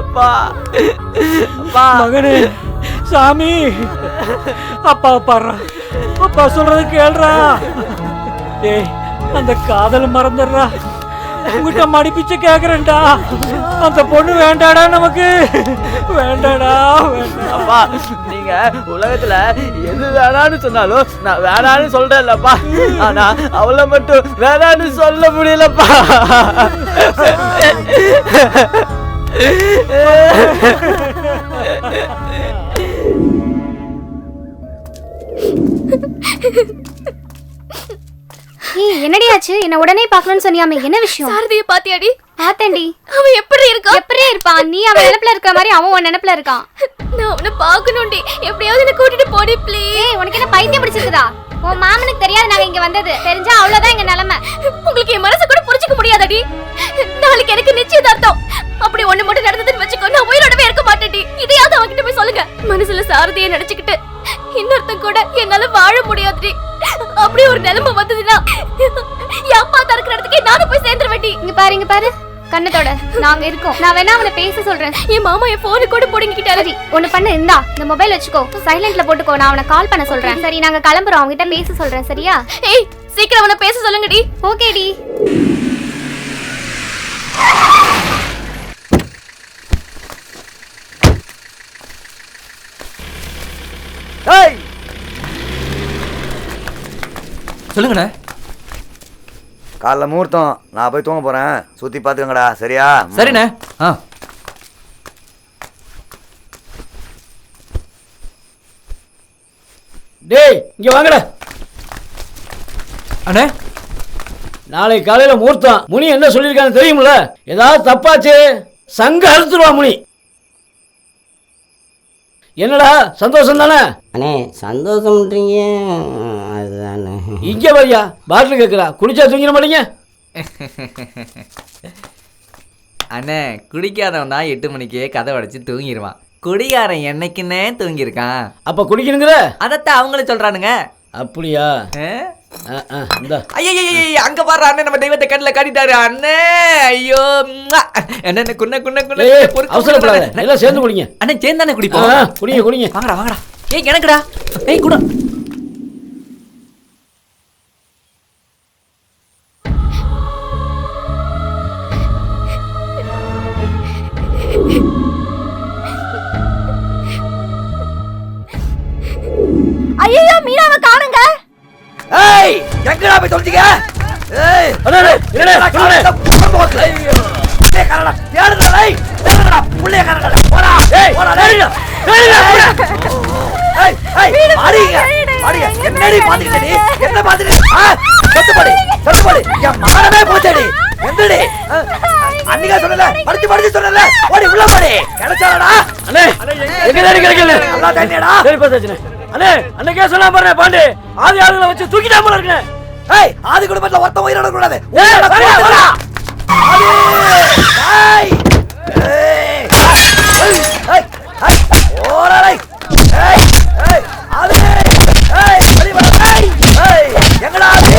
அப்பா அப்பா மகனே, சாமி, அப்பா பாடுறா, அப்பா சொல்றது கேள்றா. ஏய், அந்த காதல் மறந்துடுறா, உங்ககிட்ட மடிப்பிச்சு கேக்குறேன்டா. அந்த பொண்ணு வேண்டாடா, நமக்கு வேண்டாடா, வேண்டாம். அப்பா, நீங்க உலகத்துல எது வேணான்னு சொன்னாலும் நான் வேணான்னு சொல்றேன்லப்பா. ஆனா அவளை மட்டும் வேணான்னு சொல்ல முடியலப்பா. என்னடி ஆச்சு? என்ன உடனே பார்க்கணும்னு சொன்னியாமே, என்ன விஷயம்? சாரதியை பாத்தியாடி? பார்த்தேன்டி. அவன் எப்படி இருக்கான்? எப்படி இருப்பான்? நீ அவன் நினைப்புல இருக்கிற மாதிரி அவன் உன் நினைப்புல இருக்கான். நான் அவனை பார்க்கணும்டி. எப்படியாவது என்ன கூட்டிட்டு போடி ப்ளீஸ். உனக்கு என்ன பைத்தியம் பிடிச்சிருக்குதா? உன் மாமனுக்கு தெரியாது நாங்க இங்க வந்தது. தெரிஞ்சா அவ்வளவுதான் எங்க நிலைமை. உங்களுக்கு என் மனசு கூட புரிஞ்சுக்க முடியாதடி. நாளைக்கு எனக்கு நிச்சயதார்த்தம். அப்படி ஒண்ணு மட்டும் நடந்ததுன்னு வச்சுக்கோ, நான் உயிரோடவே இருக்க மாட்டேன்டி. இதையாவது அவன்கிட்ட போய் சொல்லுங்க. மனசுல சாரதியை நினைச்சுக்கிட்டு இன்னொருத்தன் கூட என்னால வாழ முடியாதுடி. அப்படி ஒரு நிலைமை வந்ததுன்னா என் அப்பா தரக்கிற இடத்துக்கே நானும் போய் சேர்ந்துட வேண்டி. இங்க பாரு கண்ணத்தோட நாங்க இருக்கோம். நான் வேணா அவனை பேச சொல்றேன். என் மாமா என் போனு கூட புடுங்கிட்டாரு. ஒண்ணு பண்ணு, இந்தா இந்த மொபைல் வச்சுக்கோ, சைலண்ட்ல போட்டுக்கோ. நான் அவனை கால் பண்ண சொல்றேன். சரி, நாங்க கிளம்புறோம். அவன்கிட்ட பேச சொல்றேன், சரியா? ஏய், சீக்கிரம் அவனை பேச சொல்லுங்கடி. ஓகேடி. ஏய், சொல்லுங்கண்ணே. காலைல முகூர்த்தம், நான் போய் தூங்க போறேன். சுத்தி பாத்துக்கங்கடா, சரியா? சரிண்ணே. டேய் இங்க வாங்கடா. அண்ணே, நாளை காலையில முகூர்த்தம். முனி என்ன சொல்லியிருக்கான்னு தெரியுமில்ல? ஏதாவது தப்பாச்சு சங்க அறுத்துருவா முனி. என்னடா சந்தோஷம் தானே? அண்ணே சந்தோஷம்ன்றீங்க அதுதானே. இங்க வரியா பாட்டில் கேட்குறா, குடிச்சா தூங்கிட மாட்டீங்க? அண்ணே குடிக்காதவன் தான் 8 மணிக்கே கதை உடைச்சு தூங்கிடுவான். குடிகாரன் என்னைக்குன்னே தூங்கியிருக்கான். அப்ப குடிக்கணுங்கிற அதத்தான் அவங்களே சொல்றானுங்க. அப்படியா? ஐயோ அங்க பாரு அண்ணே, நம்ம தெய்வத்தை கண்ணில் காட்டிட்டாரு அண்ணே. ஐயோ என்ன குன்ன குன்ன குன்ன அவசரப்படாத, எல்லாம் சேர்ந்து குடிங்க. அண்ணே சேர்ந்தானே குடிப்போம். குடிங்க குடிங்க. வாங்கடா வாங்கடா. ஏய் எனக்குடா. ஏய் கூட. ஐயோ மீனாவை காணுங்க. ஏய் எங்கடா போய் தொலைஞ்சீங்க? ஏய் அடடே என்னடா காணே? போட்ல. ஏய் காணடா. தேடுடா டேய். தேடுடா புள்ளைய காணடா. போடா. ஏய் போடா டேய். ஏய் ஏய் மாடிங்க. மாடிங்க. என்னடி பாத்துக்கிட்ட நீ? என்ன பாத்துக்கிட்ட? சத்துப்படி. சத்துப்படி. என் மானமே போச்சடி. எந்தடி? அன்னிகா சொன்னல. படிச்சு சொன்னல. ஓடி உள்ள போடி. கிடைச்சாடா. அண்ணே எங்க தேடி கிடைக்கல. நல்லா தண்ணியடா. சரி பாத்துச்சனே. அண்ணே அன்னைக்கே சொன்னா பாருங்க பாண்டி. ஆதி ஆளுகளை வச்சு தூக்கிட்டா போல இருக்குனே. ஏய் ஆதி குடும்பத்துல ஒருத்த உயிரோட கூடாது. ஏய் போடா. ஆதி. ஏய். ஏய். ஏய். ஏய். ஓடா டேய். ஏய். ஏய். ஆதி. ஏய் வெளிய வா. ஏய். ஏய் எங்கடா ஆதி?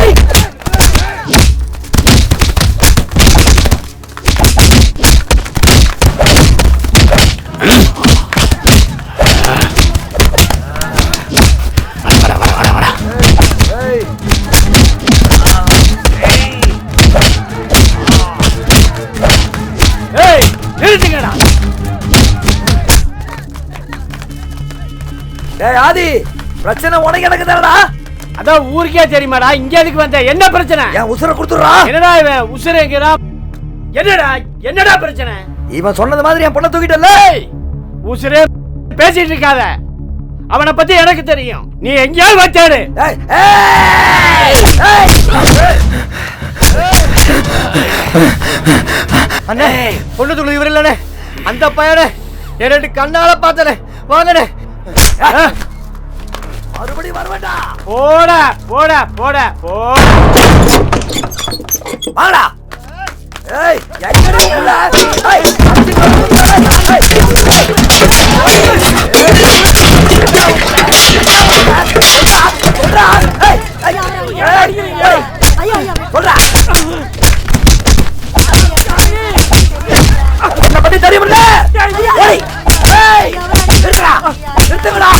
ஏய் நிறுத்துங்கடா. ஏய் ஆதி பிரச்சனை உனக்கு எனக்கு தானடா? அதான் ஊருக்கே தெரியுமாடா. இங்க எதுக்கு வந்த? என்ன பிரச்சனை? என் உசுரை கொடுத்துடுறா. என்னடா இவன் உசுரேங்கடா? என்னடா பிரச்சனை? இவன் சொன்னது மாதிரி என் பொண்ணை தூக்கிட்டல. உசுரே பேசிட்டு இருக்காத. அவனை பத்தி எனக்கு தெரியும். நீ எங்கேயாவது வச்சாரு. அண்ணே பொண்ணு துளி இவர் இல்லனே. அந்த பையனே என் 2 கண்ணால பார்த்தனே. வாங்கனே. மறுபடி வரவேண்டா. போடா போடா போடா போ. வாடா. ஏய் எங்கடா உள்ள? ஏய் என்ன பத்தி தெரியுமில்ல? ஓடி. ஏய் நிறுத்துடா. நிறுத்துங்கடா.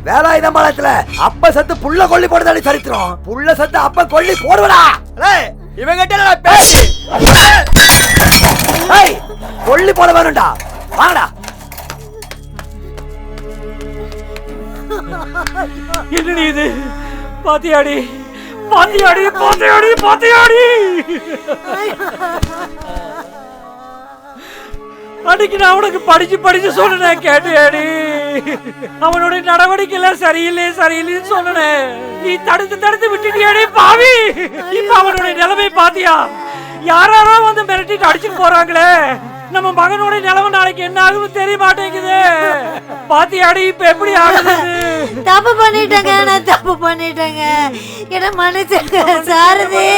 வேலாயுதம் பாலத்துல அப்ப சத்து புள்ள கொல்லி போடுதாடி சரித்திரம். புள்ள சத்து அப்ப கொல்லி போடுவடா. இவன் கிட்ட பேசி கொல்லி போட வேணும்டா. வாங்கடா. என்னடி இது? பாத்தியாடி பாத்தியாடி பாத்தியாடி பாத்தியாடி. அன்னைக்கு நான் உனக்கு படிச்சு சொன்னேன், கேட்டியாடி? அவனுடைய நடவடிக்கை சரியில்லைன்னு சொன்னேன். நீ தடுத்து விட்டுட்டியாடி பாவி. இப்ப அவனுடைய நிலைமை பாத்தியா? யாரோ வந்து மிரட்டிட்டு அடிச்சுட்டு போறாங்களே. நம்ம மகனுடைய நிலைமை நாளைக்கு என்ன ஆகுது தெரிய மாட்டேங்குது. பாத்தியாடி இப்ப எப்படி ஆகுது? தப்பு பண்ணிட்டேங்க, நான் தப்பு பண்ணிட்டேங்க. என்ன மன்னிச்சுங்க சாரதி.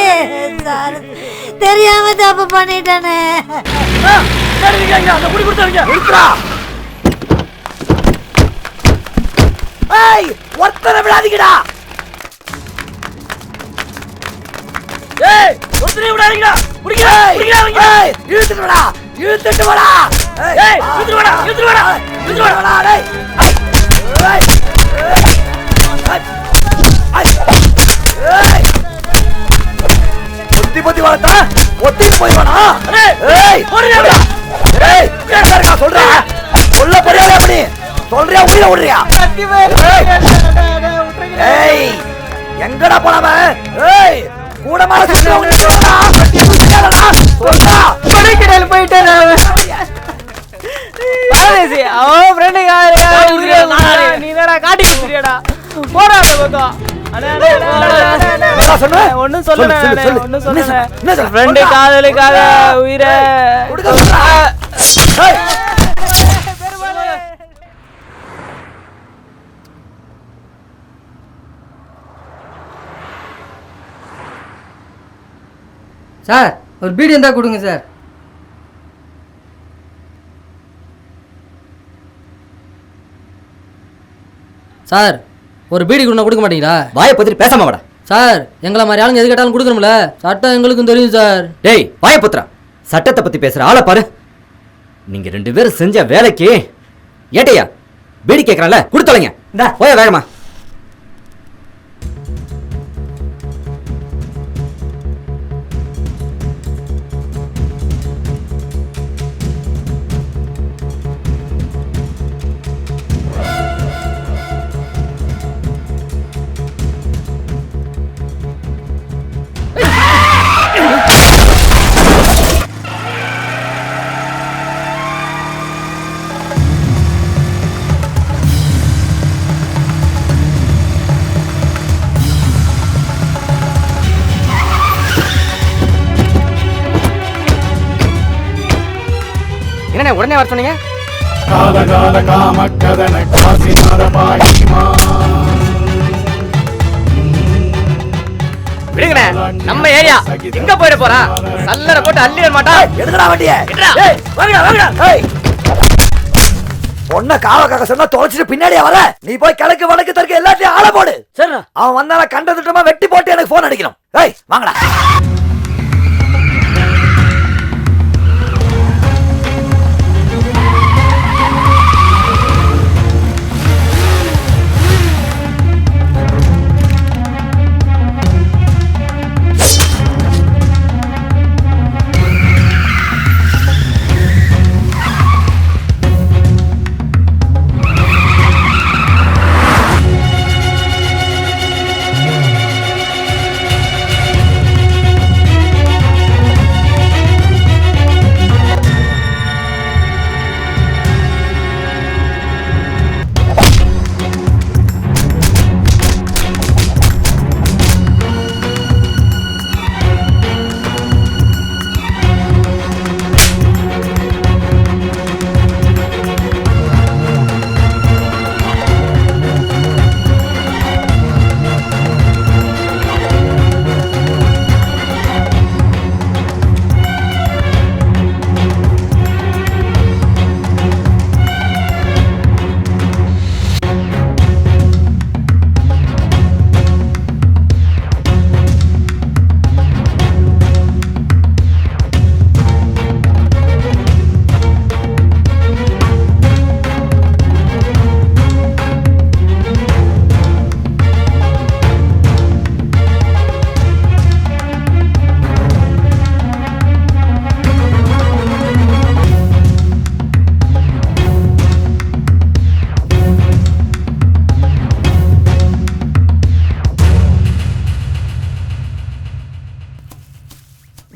தெரியாம தப்பு பண்ணிட்டேனே. ஒருத்தரை விடாதீங்கடா. விடாதீங்கடா. இழுத்துட்டு வாடா. இழுத்துட்டு வாடா. புத்தி வளர்த்தா ஒத்திட்டு போய் வேணா. சொல்றேன் விடுறியா? ஏய் எங்கடா போனவ? ஏய் கூட மாற கடைக்கடையில் போயிட்டேன் அவன் ஃப்ரெண்டு நீ என்னடா காட்டி கொடுத்துறியாடா போடா அந்த பக்கம் ஒன்னும் சொல்ல ஃப்ரெண்டு காதலுக்காக உயிரை சார் ஒரு பீடி இருந்தா கொடுங்க சார். சார் ஒரு பீடி கொடுக்க மாட்டீங்களா? வாயை பத்திட்டு பேசாம வாடா. சார் எங்களை மாதிரி ஆளுங்க எது கேட்டாலும் கொடுக்கணும்ல, சட்டம் எங்களுக்கும் தெரியும் சார். டேய் வாயை புத்திரா, சட்டத்தை பத்தி பேசுற ஆளை பாரு. நீங்க 2 பேரும் செஞ்ச வேலைக்கு ஏட்டையா பீடி கேட்கறான்ல கொடுத்தலைங்க. போய வேகமா. என்ன உடனே வர சொன்னீங்க? விடுங்கண்ணே, நம்ம ஏரியா எங்க போயிட போறா? சல்லட போட்டு அள்ளிட மாட்டா. எடுக்கடா வண்டியை. பொண்ண காவக்காக சொன்னா தொலைச்சிட்டு பின்னாடியே வர. நீ போய் கிழக்கு வடக்கு தெற்கு எல்லாத்தையும் ஆள போடு. சரி அவன் வந்தால கண்ட திட்டமா வெட்டி போட்டு எனக்கு போன் அடிக்கணும். ஏய் வாங்கடா.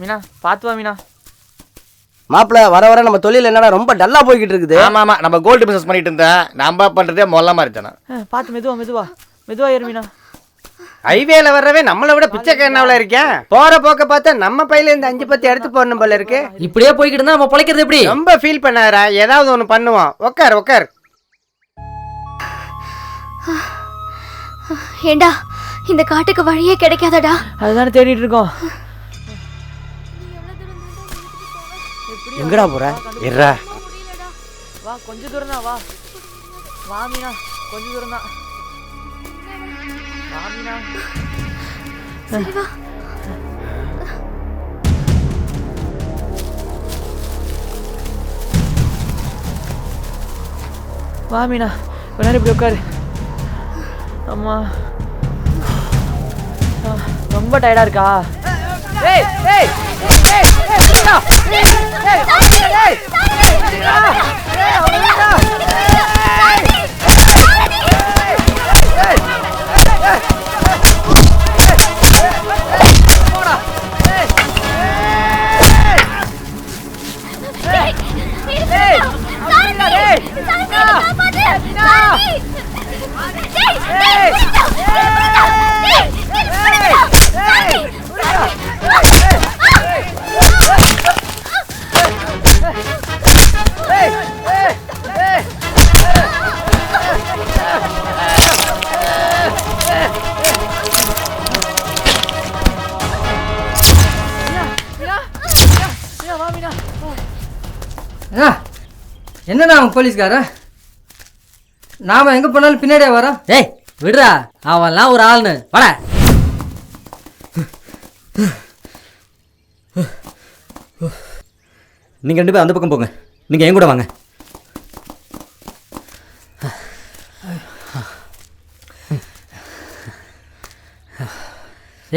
மீனா பாத்து வா மீனா. மாப்பிள்ள வர வர நம்ம தொழில் என்னடா ரொம்ப டல்லா போய்கிட்டு இருக்குது. ஆமா ஆமா, நம்ம கோல்டு பிசினஸ் பண்ணிட்டு இருந்தேன். நம்ம பண்றதே மொல்லமா இருந்தேனா. பாத்து மெதுவா மெதுவா மெதுவா ஏறு மீனா. ஹைவேல வர்றவே நம்மளை விட பிச்சைக்காரனாவில் இருக்கேன். போற போக்க பார்த்தா நம்ம பையில இருந்து 5-10 எடுத்து போடணும் போல இருக்கு. இப்படியே போய்கிட்டு இருந்தா நம்ம பிழைக்கிறது எப்படி? ரொம்ப ஃபீல் பண்ணாரா, ஏதாவது ஒன்று பண்ணுவோம். உட்கார் உட்கார். ஏண்டா இந்த காட்டுக்கு வழியே கிடைக்காதடா. அதுதானே தேடிட்டு இருக்கோம். எங்கடா போற? இருடா. வா கொஞ்ச தூரம் தான் வா. வா மீனா கொஞ்ச தூரம் தான். வா மீனா. சரி வா. வா மீனா கொஞ்ச நேரம் இப்படி உட்காரு. அம்மா ரொம்ப டயர்டா இருக்கா? ஏய் ஏய் ஏய் மீனா ஏய் ஏய் ஏய் வா மீனா. என்னண்ணா அவன் போலீஸ்கார? நாம எங்க போனாலும் பின்னாடியே வரோம். ஏய் விடுறா, அவன்லாம் ஒரு ஆள்னு. வாடா. நீங்கள் 2 பேரும் அந்த பக்கம் போங்க, நீங்கள் என் கூட வாங்க.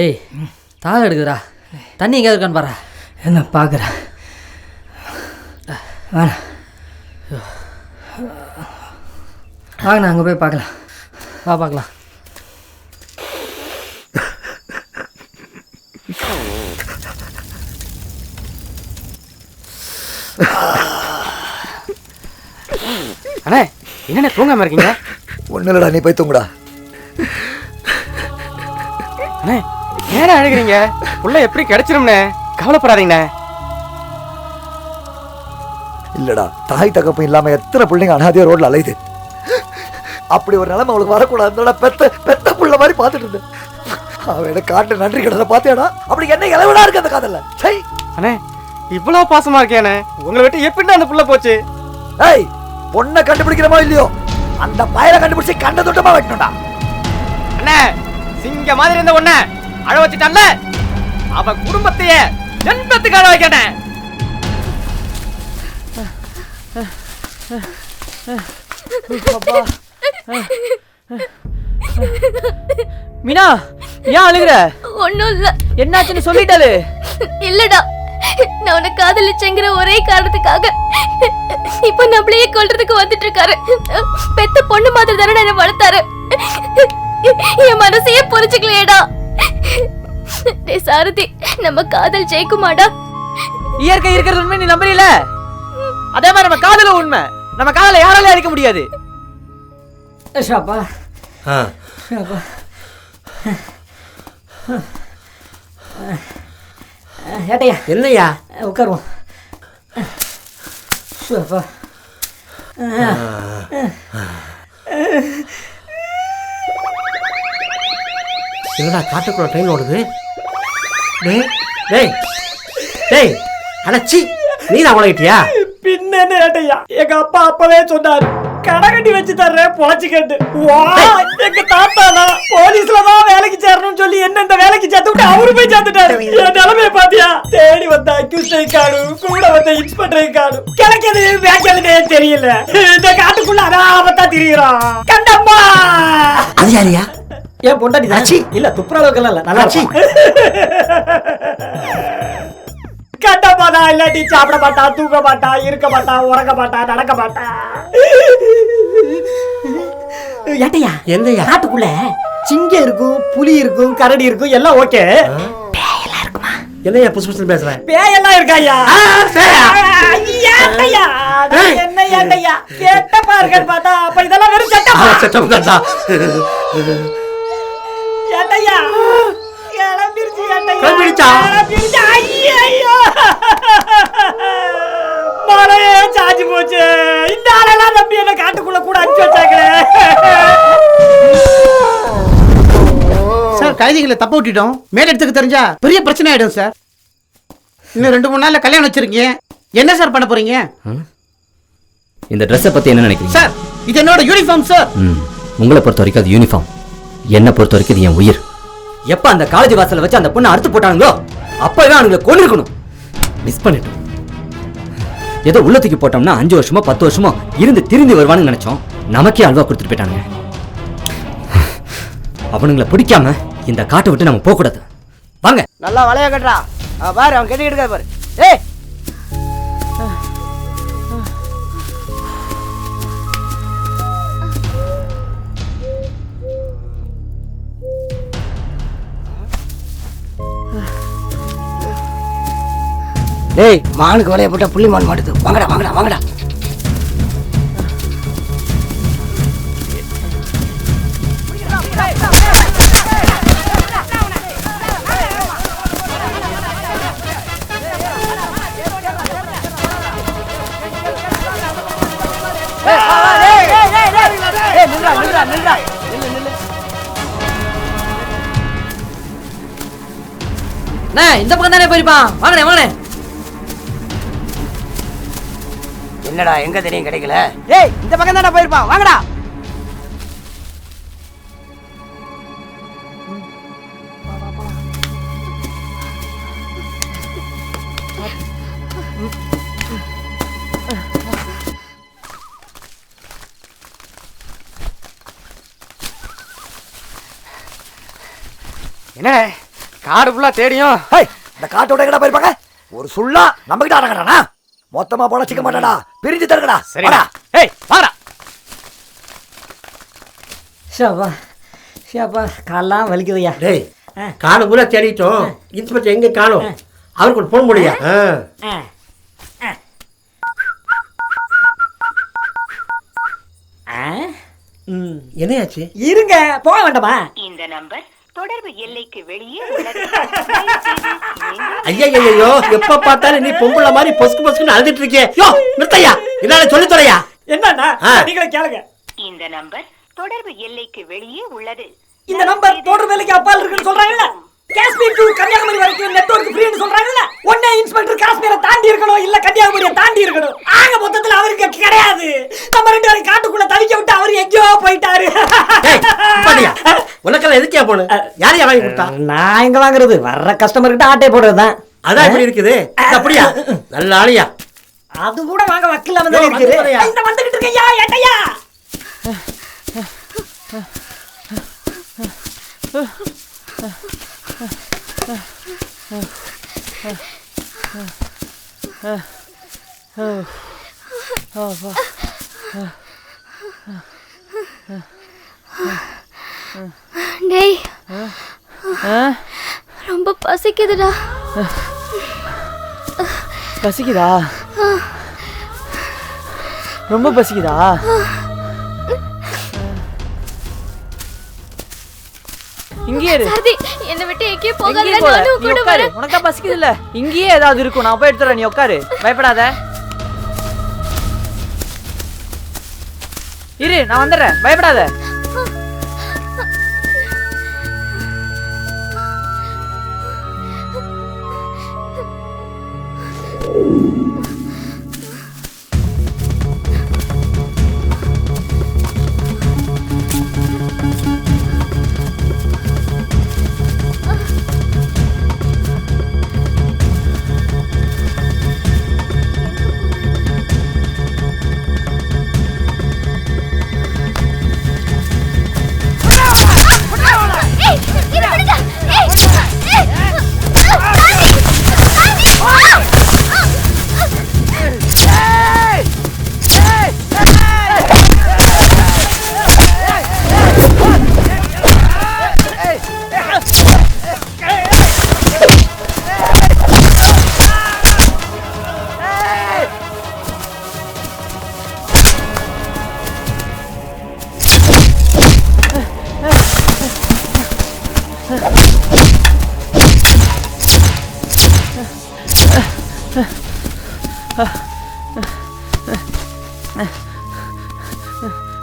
ஏய் தாக எடுக்குதுடா, தண்ணி எங்கேயாவது இருக்கான்னு பாரு. என்ன பார்க்குறேன்? வேணாம், வாங்கண்ணா அங்கே போய் பார்க்கலாம். வா பார்க்கலாம். அண்ணே என்னண்ணே தூங்காம இருக்கீங்க? ஒன்றும் இல்லைடா, நீ போய் தூங்குடா. அண்ணே ஏன்னா அழுகிறீங்க? புள்ள எப்படி கிடைச்சிரும்ண்ணே, கவலைப்படாதீங்கண்ணே. இல்லடா, தாய் தகப்பும் இல்லாம எத்தனை பிள்ளைங்க அனாதையா ரோட்ல அலையுது. அப்படி ஒரு நிலைமை அவளுக்கு வரக்கூடாது. பெத்த புள்ள மாதிரி பார்த்துட்டு இருந்தேன். அவன் எனக்கு காட்டு நன்றி கடனை பார்த்தியாடா? அப்படி என்ன இளவடா இருக்கு அந்த காதல்ல. சரி அண்ணே இவ்வளவு பாசமா இருக்கேனே, உங்களை விட்டு எப்படி அந்த புள்ள போச்சு? ஏய், பொண்ணை கண்டுபிடிக்கிறமோ இல்லையோ, அந்த பயலை கண்டுபிடிச்சு கண்ட தொட்டமா வைக்கணும்டா. அண்ணே சிங்க மாதிரி இருந்த ஒண்ண அழ வச்சுட்டான்ல, அவன் குடும்பத்தையே ஜென்மத்துக்கு அழ வைக்கணும். மீனா ஏன் அழுகுற? ஒண்ணும் இல்ல. என்னாச்சுன்னு சொல்லிட்டாரு. இல்லடா, நான் உன்னை காதலிச்சேங்கிற ஒரே காரணத்துக்காக இப்ப நம்மளையே கொல்றதுக்கு வந்துட்டு இருக்காரு. பெத்த பொண்ணு மாதிரி தானே என்ன வளர்த்தாரு. என் மனசையே புரிஞ்சுக்கலையேடா. டேய் சாரதி, நம்ம காதல் ஜெயிக்குமாடா? இயற்கை இருக்கிறது உண்மை, நீ நம்புறீல? அதே மாதிரி நம்ம காதல உண்மை. நம்ம காதலை யாராலையும் அழிக்க முடியாது. ஷாப்பா ஷாப்பா. ஏட்டையா என்னையா உட்காருவோம். ஷாப்பா என்னடா காட்டுக்குள்ள ட்ரெயின் ஓடுது? டேய் டேய் டேய், அடச்சி நீ தான் உலகிட்டியா? பின்ன ஏட்டையா, எங்க அப்பா அப்பவே சொன்னாரு, கடை கட்டி வச்சு தர்றேன் பொழைச்சிக்கட்டு. எங்க தாத்தானா போலீஸ்ல தான் வேலைக்கு சேரணும்னு சொல்லி என்ன இந்த வேலைக்கு சேர்த்து விட்டு அவரு போய் சேர்த்துட்டாரு. என் நிலைமைய பாத்தியா? தேடி வந்த அக்யூஸ்டை காணும், கூட வந்த இன்ஸ்பெக்டரை காணும், கிடைக்கிறது வேக்கிறதுனே தெரியல. இந்த காட்டுக்குள்ள அதாவத்தா திரியிறான். கண்டம்மா அது யாரியா? ஏன் பொண்டாட்டி தாச்சி? இல்ல துப்புற அளவுக்கு இல்ல, நல்லா கண்டமாதான். இல்லாட்டி சாப்பிட மாட்டா, தூக்க மாட்டா, இருக்க மாட்டா, உறங்க மாட்டா, நடக்க மாட்டா. ஏட்டையா என்னையா? காட்டுக்குள்ள சிங்கம் இருக்கும், புலி இருக்கும், கரடி இருக்கும், எல்லாம் ஓகே. என்னையா புசு புசு பேசுறேன்? பேயெல்லாம் இருக்காயா? என்ன ஏட்டையா கேட்டப்பா இருக்கன்னு பார்த்தா அப்ப இதெல்லாம் வெறும் சட்டப்பா. சட்டம் தான்டா. ஏட்டையா கிளம்பிருச்சு. ஏட்டையா கிளம்பிடுச்சா? கிளம்பிருச்சு. ஐயோ மழையே சாஞ்சி போச்சு. இந்த ஆளெல்லாம் நம்பி என்ன காட்டுக்குள்ள கூட அனுப்பிச்சு வச்சாங்களே. சார், கைதிகளை தப்ப விட்டுட்டோம். மேலிடத்துக்கு தெரிஞ்சா பெரிய பிரச்சனை ஆயிடும் சார். இன்னும் 2-3 நாள்ல கல்யாணம் வச்சிருக்கீங்க. என்ன சார் பண்ண போறீங்க? இந்த ட்ரெஸ்ஸை பற்றி என்ன நினைக்கிறீங்க? சார், இது என்னோட யூனிஃபார்ம் சார். உங்களை பொறுத்த வரைக்கும் அது யூனிஃபார்ம், என்னை பொறுத்த வரைக்கும் இது என் உயிர். எப்போ அந்த காலேஜ் வாசலை வச்சு அந்த பொண்ணை அறுத்து போட்டானுங்களோ அப்போவே அவனுங்களை கொண்டிருக்கணும். மிஸ் பண்ணிட்டோம். ஏதோ உள்ளத்துக்கு போட்டோம்னா 5 வருஷமோ 10 வருஷமோ இருந்து திரும்பி வருவான்னு நினைச்சோம். நமக்கே அல்வா கொடுத்துட்டு போயிட்டானுங்க. அவனுங்களை பிடிக்காம இந்த காட்டை விட்டு நம்ம போகக்கூடாது. வாங்க. நல்லா வளைய கட்டுறா. பாரு அவன் கட்டிக்கிட்டு இருக்காரு பாரு. ஏய் டேய், மானுக்கு வலைய போட்டா புள்ளி மான் மாட்டுது. வாங்கடா வாங்கடா வாங்கடா. இந்த பக்கம் தானே போயிருப்பான். வாங்கண்ணே வாங்கண்ணே. என்னடா எங்க தெரியும் கிடைக்கல? ஏய் இந்த பக்கம் தானே போயிருப்பான், வாங்கடா. என்ன காடு ஃபுல்லா தேடியும் இந்த காட்டோட எங்கடா போயிருப்பாங்க? ஒரு சுள்ளா நம்ம கிட்ட அடங்கடானா? மொத்தமா பொழைச்சிக்க மாட்டாடா, பிரிஞ்சு தருங்கடா. சரிடா. ஏய் வாடா. ஷாப்பா ஷாப்பா காலெல்லாம் வலிக்குதுயா. டேய் காண பூரா தேடிட்டோம், இன்ஸ்பெக்டர் எங்கே காணோம்? அவருக்கு ஒரு ஃபோன் போடுயா. என்னையாச்சு? இருங்க போக வேண்டாமா? இந்த நம்பர் தொடர்பு எல்லைக்கு வெளியே உள்ளது. ஐயோ எப்ப பார்த்தாலும் நீ பொம்பளை மாதிரி பொசுக்கு பொசுக்குன்னு அழுதுட்டு இருக்கே. யோ நிறுத்தையா, என்னால சொல்லி தரையா? என்னன்னா நீங்களே கேளுங்க. இந்த நம்பர் தொடர்பு எல்லைக்கு வெளியே உள்ளது. இந்த நம்பர் தொடர்பு எல்லைக்கு அப்பால் இருக்குன்னு சொல்றாங்கல்ல. காஷ்மீர் டு கன்னியாகுமரி வரைக்கும் நெட்வொர்க் ஃப்ரீன்னு சொல்றாங்கல்ல. ஒண்ணே இன்ஸ்பெக்டர் காஷ்மீரை தாண்டி இருக்கணும், இல்ல கன்னியாகுமரியை தாண்டி இருக்கணும். ஆக மொத்தத்துல அவருக்கு கிடையாது. நம்ம ரெண்டு பேரும் காட்டுக்குள்ள தவிக்க விட்டு அவர் எங்கேயோ போயிட்டாரு. உனக்கெல்லாம் எதுக்கே போன? யாரையா வாங்கி கொடுத்தா? நான் எங்க வாங்குறது? வர்ற கஸ்டமர் கிட்ட ஆட்டே போடுறதுதான். அதான் இப்படி இருக்குது. அப்படியா? நல்ல ஆளியா. அது கூட வாங்க வக்கில்லாம தான் இருக்குது. இந்த வந்துகிட்டு இருக்கேயா ஏட்டையா. டேய் ரொம்ப பசிக்குதுடா. பசிக்குதா? ரொம்ப பசிக்குதா? இங்கே இரு. சரி என்ன விட்டு எங்கே போகாத. எங்கேயும் போல. நானும் நீ கூட உட்காரு. வரேன். உனக்கு தான் பசிக்குது இல்ல? இங்கேயே ஏதாவது இருக்கும், நான் போய் எடுத்துறேன். நீ உட்காரு, பயப்படாத. இரு, நான் வந்துடுறேன், பயப்படாத.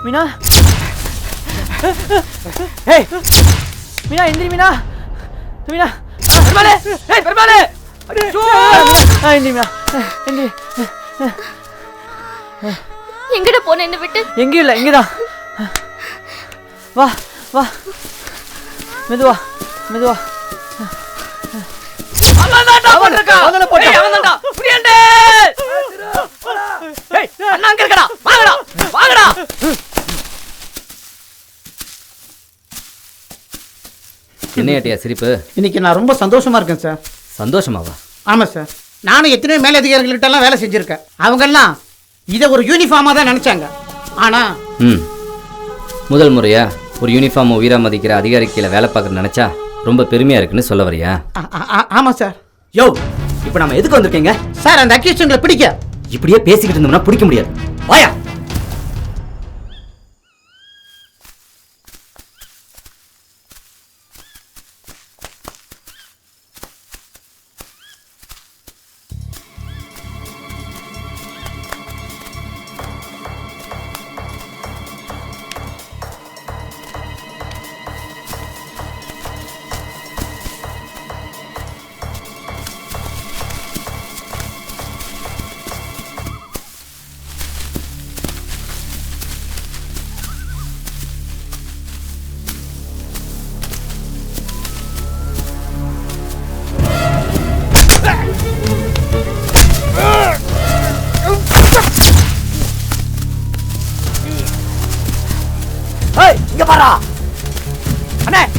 மீனா, ஏய் மீனா, எந்திரி மீனா. மீனா, பெருமாளே, ஏய் பெருமாளே, அச்சோ, எந்திரி மீனா, எந்திரி. எங்கடா போன என்ன விட்டு? எங்கேயும் இல்லை, இங்கதான். வா வா, மெதுவா மெதுவா. என்னையாட்டியா சிரிப்பு? இன்னைக்கு நான் ரொம்ப சந்தோஷமா இருக்கேன் சார். சந்தோஷமாவா? ஆமாம் சார். நானும் எத்தனையோ மேலதிகாரிகள்கிட்டலாம் வேலை செஞ்சுருக்கேன். அவங்கெல்லாம் இதை ஒரு யூனிஃபார்மாக தான் நினச்சாங்க. ஆனால் முதல் முறையா ஒரு யூனிஃபார்மை உயிரா மதிக்கிற அதிகாரி கீழே வேலை பார்க்குற நினச்சா ரொம்ப பெருமையாக இருக்குன்னு சொல்ல வரியா? ஆமாம் சார். யோ, இப்போ நம்ம எதுக்கு வந்திருக்கீங்க சார்? அந்த அக்யூஸ்டுங்களை பிடிக்க. இப்படியே பேசிக்கிட்டு இருந்தோம்னா பிடிக்க முடியாது. வாயா.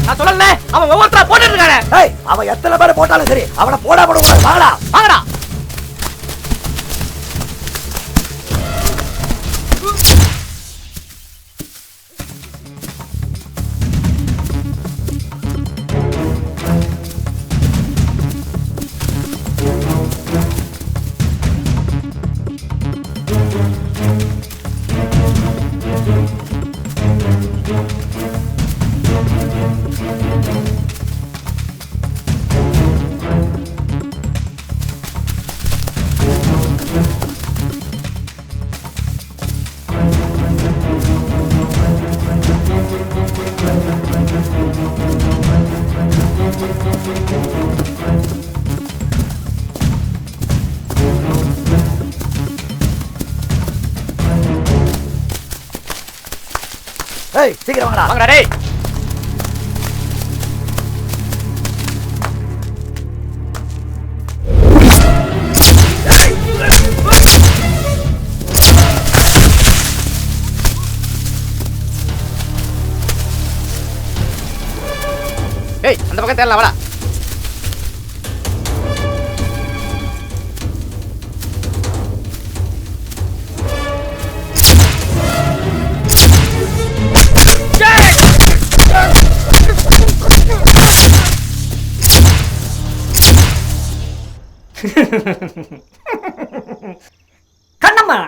நான் சொல்லல, அவன் ஒவ்வொருத்தரா போட்டுட்டு இருக்கானே. ஏய், அவன் எத்தனை பேரை போட்டாலும் சரி அவனை போடா போடக்கூடாது. வாங்கடா வாங்கடா. ஏய், சீக்கிரம் வாங்கடா. வாங்கடா டேய். ஏய், அந்த பக்கம் தேடலாம் வாடா. கண்ணம்மா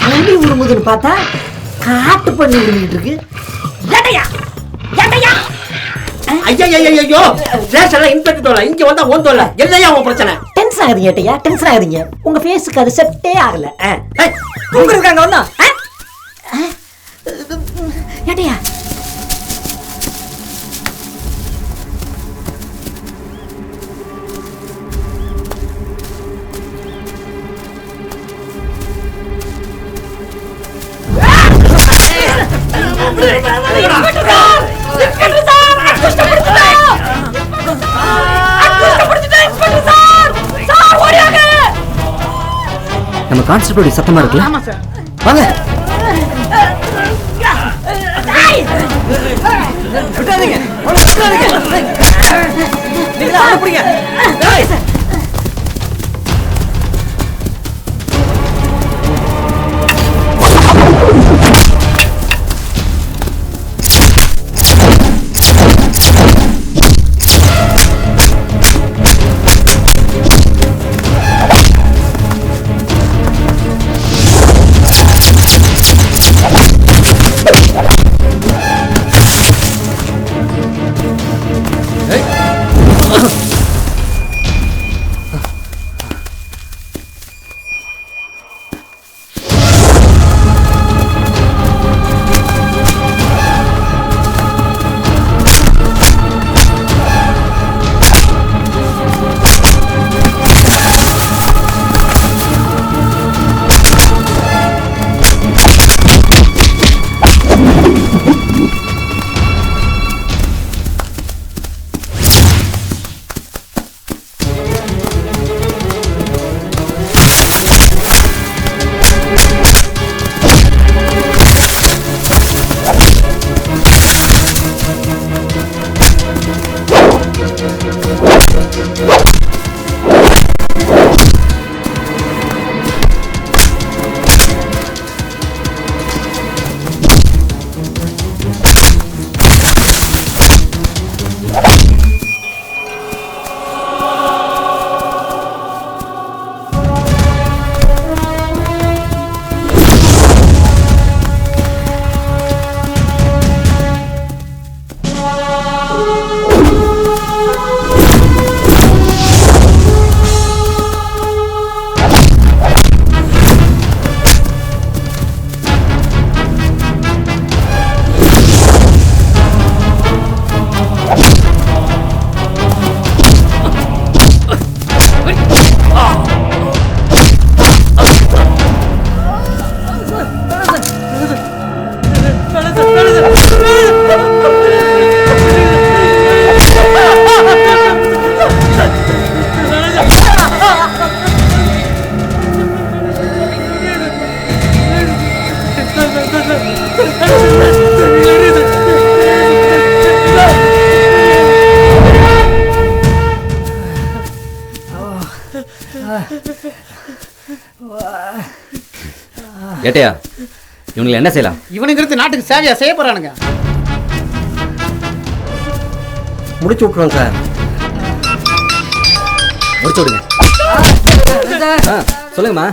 அடி உருமுதுன்னு பார்த்தா காட்டு பண்ணி விழுந்துட்டு இருக்கு. ஏட்டையா ஏட்டையா ஐயோ ஸ்டேஷன்ல இன்ஸ்பெக்டர் தோல இங்க வந்தா ஓன் தோல என்னையா உன் பிரச்சனை? டென்ஷன் ஆகுதுங்க ஏட்டையா, டென்ஷன் ஆகுதுங்க. உங்க ஃபேஸுக்கு அது செட்டே ஆகல. உங்க இருக்காங்க வந்தா ஏட்டையா நம்ம கான்ஸ்டபிள் சத்தமா இருக்குல்ல? ஆமா சார். வாங்க. விட்டாதீங்க, விட்டாதீங்க. நீங்க அனுப்புறீங்க. ஏட்டையா இவங்களை என்ன செய்யலாம்? இவனுங்கிறது நாட்டுக்கு சேவையா செய்ய போறானுங்க. முடிச்சு விட்ருவோம் சார். முடிச்சு விடுங்க. சொல்லுங்கம்மா.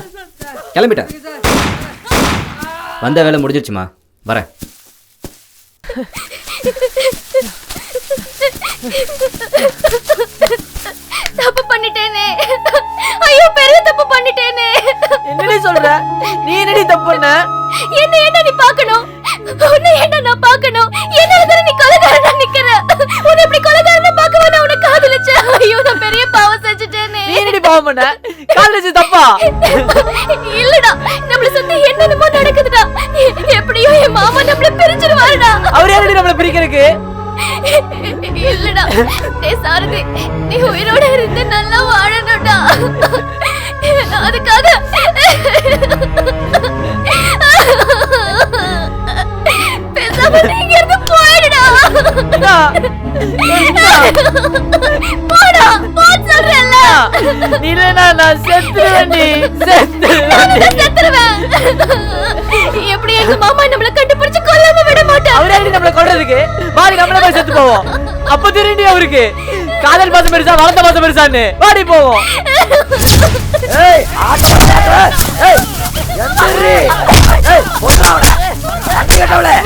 கிளம்பிட்டேன். வந்த வேலை முடிஞ்சிருச்சுமா, வரேன். தப்பு பண்ணிட்டேனே. ஐயோ, பெரிய தப்பு பண்ணிட்டேனே. என்னடி சொல்ற? நீ என்னடி தப்பு பண்ண? என்ன என்ன நீ பார்க்கணும்? உன்னை என்ன நான் பார்க்கணும்? என்ன நீ கொலைகாரனா நிக்கிற? உன்னை இப்படி கொலைகாரனா பார்க்கவே நான் உன்னை காதலிச்சேன். ஐயோ, நான் பெரிய பாவம் செஞ்சுட்டேனே. நீ என்னடி பாவம் பண்ண? காதலிச்சு தப்பா? இல்லடா, நம்மள சுத்தி என்னென்னமோ நடக்குதுடா. எப்படியோ என் மாமா நம்மள பிரிஞ்சிருவாருடா. அவர் யாரடி நம்மள பிரிக்கிறதுக்கு? இல்லடா, டேய் சாரதி, நீ உயிரோட இருந்து நல்லா வாழணும்டா. அதுக்காக பேசாம நீங்க இருந்து போயிடுடா. போடா, போ சொல்றேன்ல. நீ இல்லைனா நான் செத்துருவேன்டி. செத்துருவேன். எப்படி எங்க மாமா நம்மள கண்டுபிடிச்சு கொல்லாம விட மாட்டார். அவரே நம்மள கொல்றதுக்கு வாடி நம்மள போய் செத்து போவோம். அப்ப தெரியும்டி அவருக்கு காதல் பாசம் பெருசா வளர்ந்த பாசம் பெருசான்னு. வாடி போவோம். ஏய் ஏய் எந்திரி. ஏய் போடாடா. அடி கட்டவளே.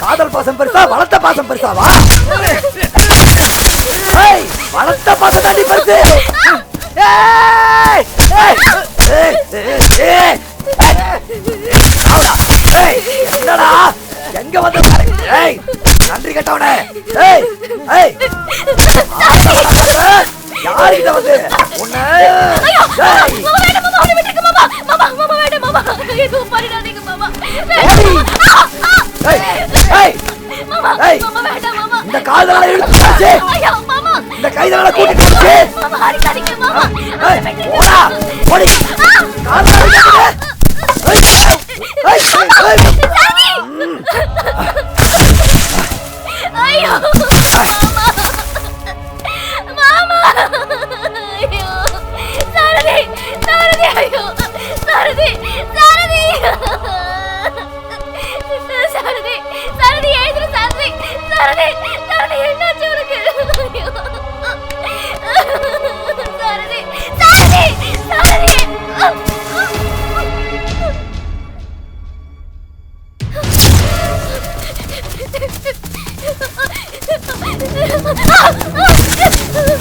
காதல் பாசம் பெருசா வளர்த்த பாசம் பெருசாவா? ஏய் வளர்த்த பாசம் தாண்டி பெருசு. ஏய் ஏய் ஏய் ஏய் என்னடா எங்க வந்து பாரு. ஏய் நன்றி கட்டவனே. ஏய் ஏய் யார்கிட்ட வந்து உன்னை இந்த காதல இழுத்து இந்த கைதல கூட்டிட்டு போடா போடி ஐயோ மாமா. ஐயோ சாரதி, சாரதி, ஐயோ சாரதி, சாரதி, சாரதி, சாரதி, எழுதுரு சாரதி, சாரதி, சாரதி, என்னாச்சு உனக்கு? சாரதி, சாரதி, சாரதி.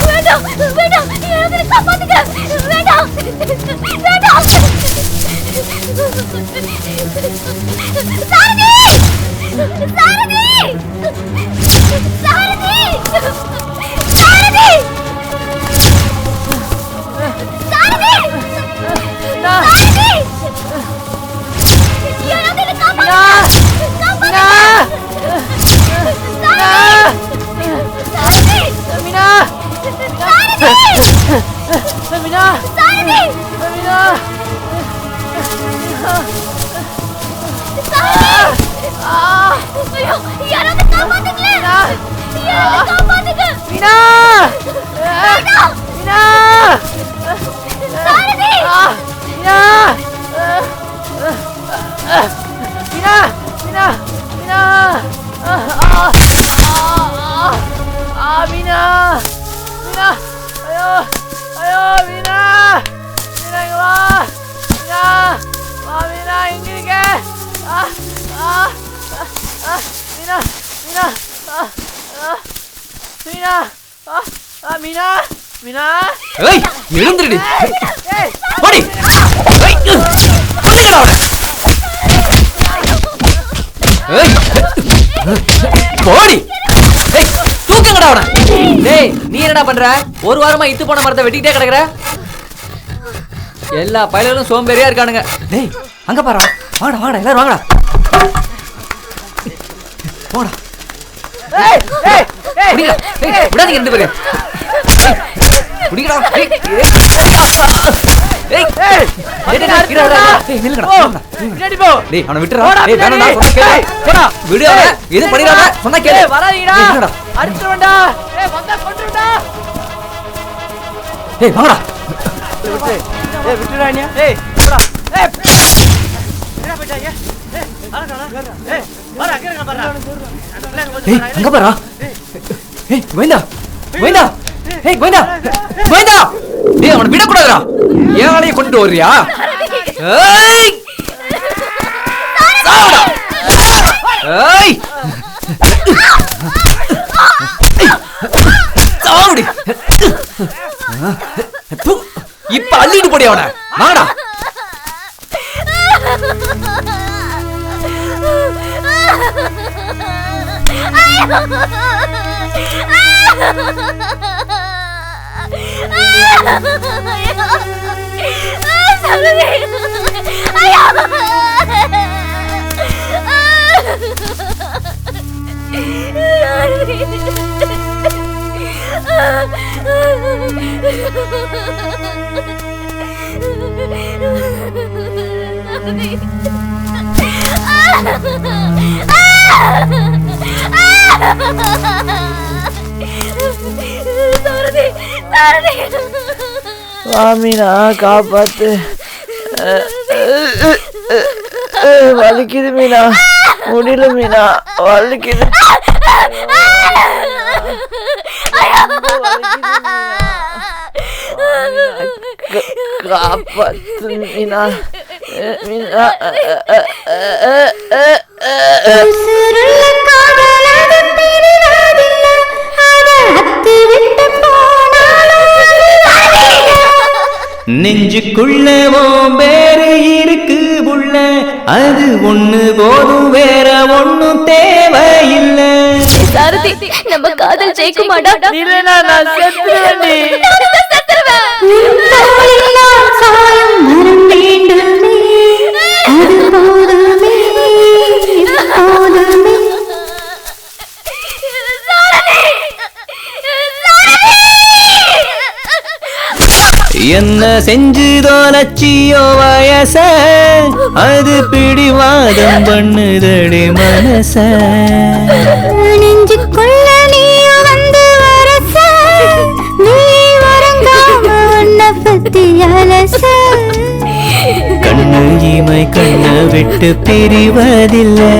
வேண்டாம், வேண்டாம், எழுதுரு காப்பாத்துங்க. வேண்டாம், வேண்டாம். சாரதி, சாரதி, சாரதி, சாரதி, சாரதி, சாரதி. யாராவது என்னை காப்பாத்துங்க. காப்பாத்துங்க. ஏய் எழுந்திருடி. போடி. ஏய் போடி. ஏய் தூக்குங்கடா அவனை. டேய் நீ என்னடா பண்ற? ஒரு வாரமா இத்து போன மரத்தை வெட்டிட்டே கிடக்குற. எல்லா பயலும் சோம்பேறியா இருக்கானுங்க. டேய் அங்க பாரு. வாடா வாடா எல்லாரும் வாங்கடா. போடா. விடாதீங்க ரெண்டு பேரும். குடிக்கடா. அவனை விட்டுறா. விடு, இது பண்ணிடாத. சொன்னா கேளு. வராதீங்கடா. அடிச்சுடா. வந்தா கொன்றுடா. வாங்கடா. விட்டுடா நீ. போடா. என்ன போயிட்டாங்க? அங்க பாரா. கோவிந்தா கோவிந்தா கோவிந்தா கோவிந்தா. அவனை விடக்கூடாதுடா. ஏன் ஆளைய கொண்டு வர்றியா? இப்ப அள்ளிட்டு போடி அவனை. வாங்கடா. மீனா காப்பாத்து. வலிக்குது மீனா, முடியல மீனா, வலிக்குது. காப்பாத்து மீனா, மீனா. நெஞ்சுக்குள்ளவோ பேரு இருக்கு புள்ள, அது ஒண்ணு போதும், வேற ஒண்ணும் தேவையில்லை. சாரதி, நம்ம காதல் ஜெயிக்குமாடா? இல்லனா நான் செத்துறேன். என்ன செஞ்சு தோலச்சியோ வயச, அது பிடிவாதம் பண்ணுதடி மனச. நெஞ்சுக்குள்ள நீயும் வந்து வரச, நீ வரங்காம உன்னை பத்தி அலச. கண்ணு இமை கண்ணை விட்டு பிரிவதில்லை.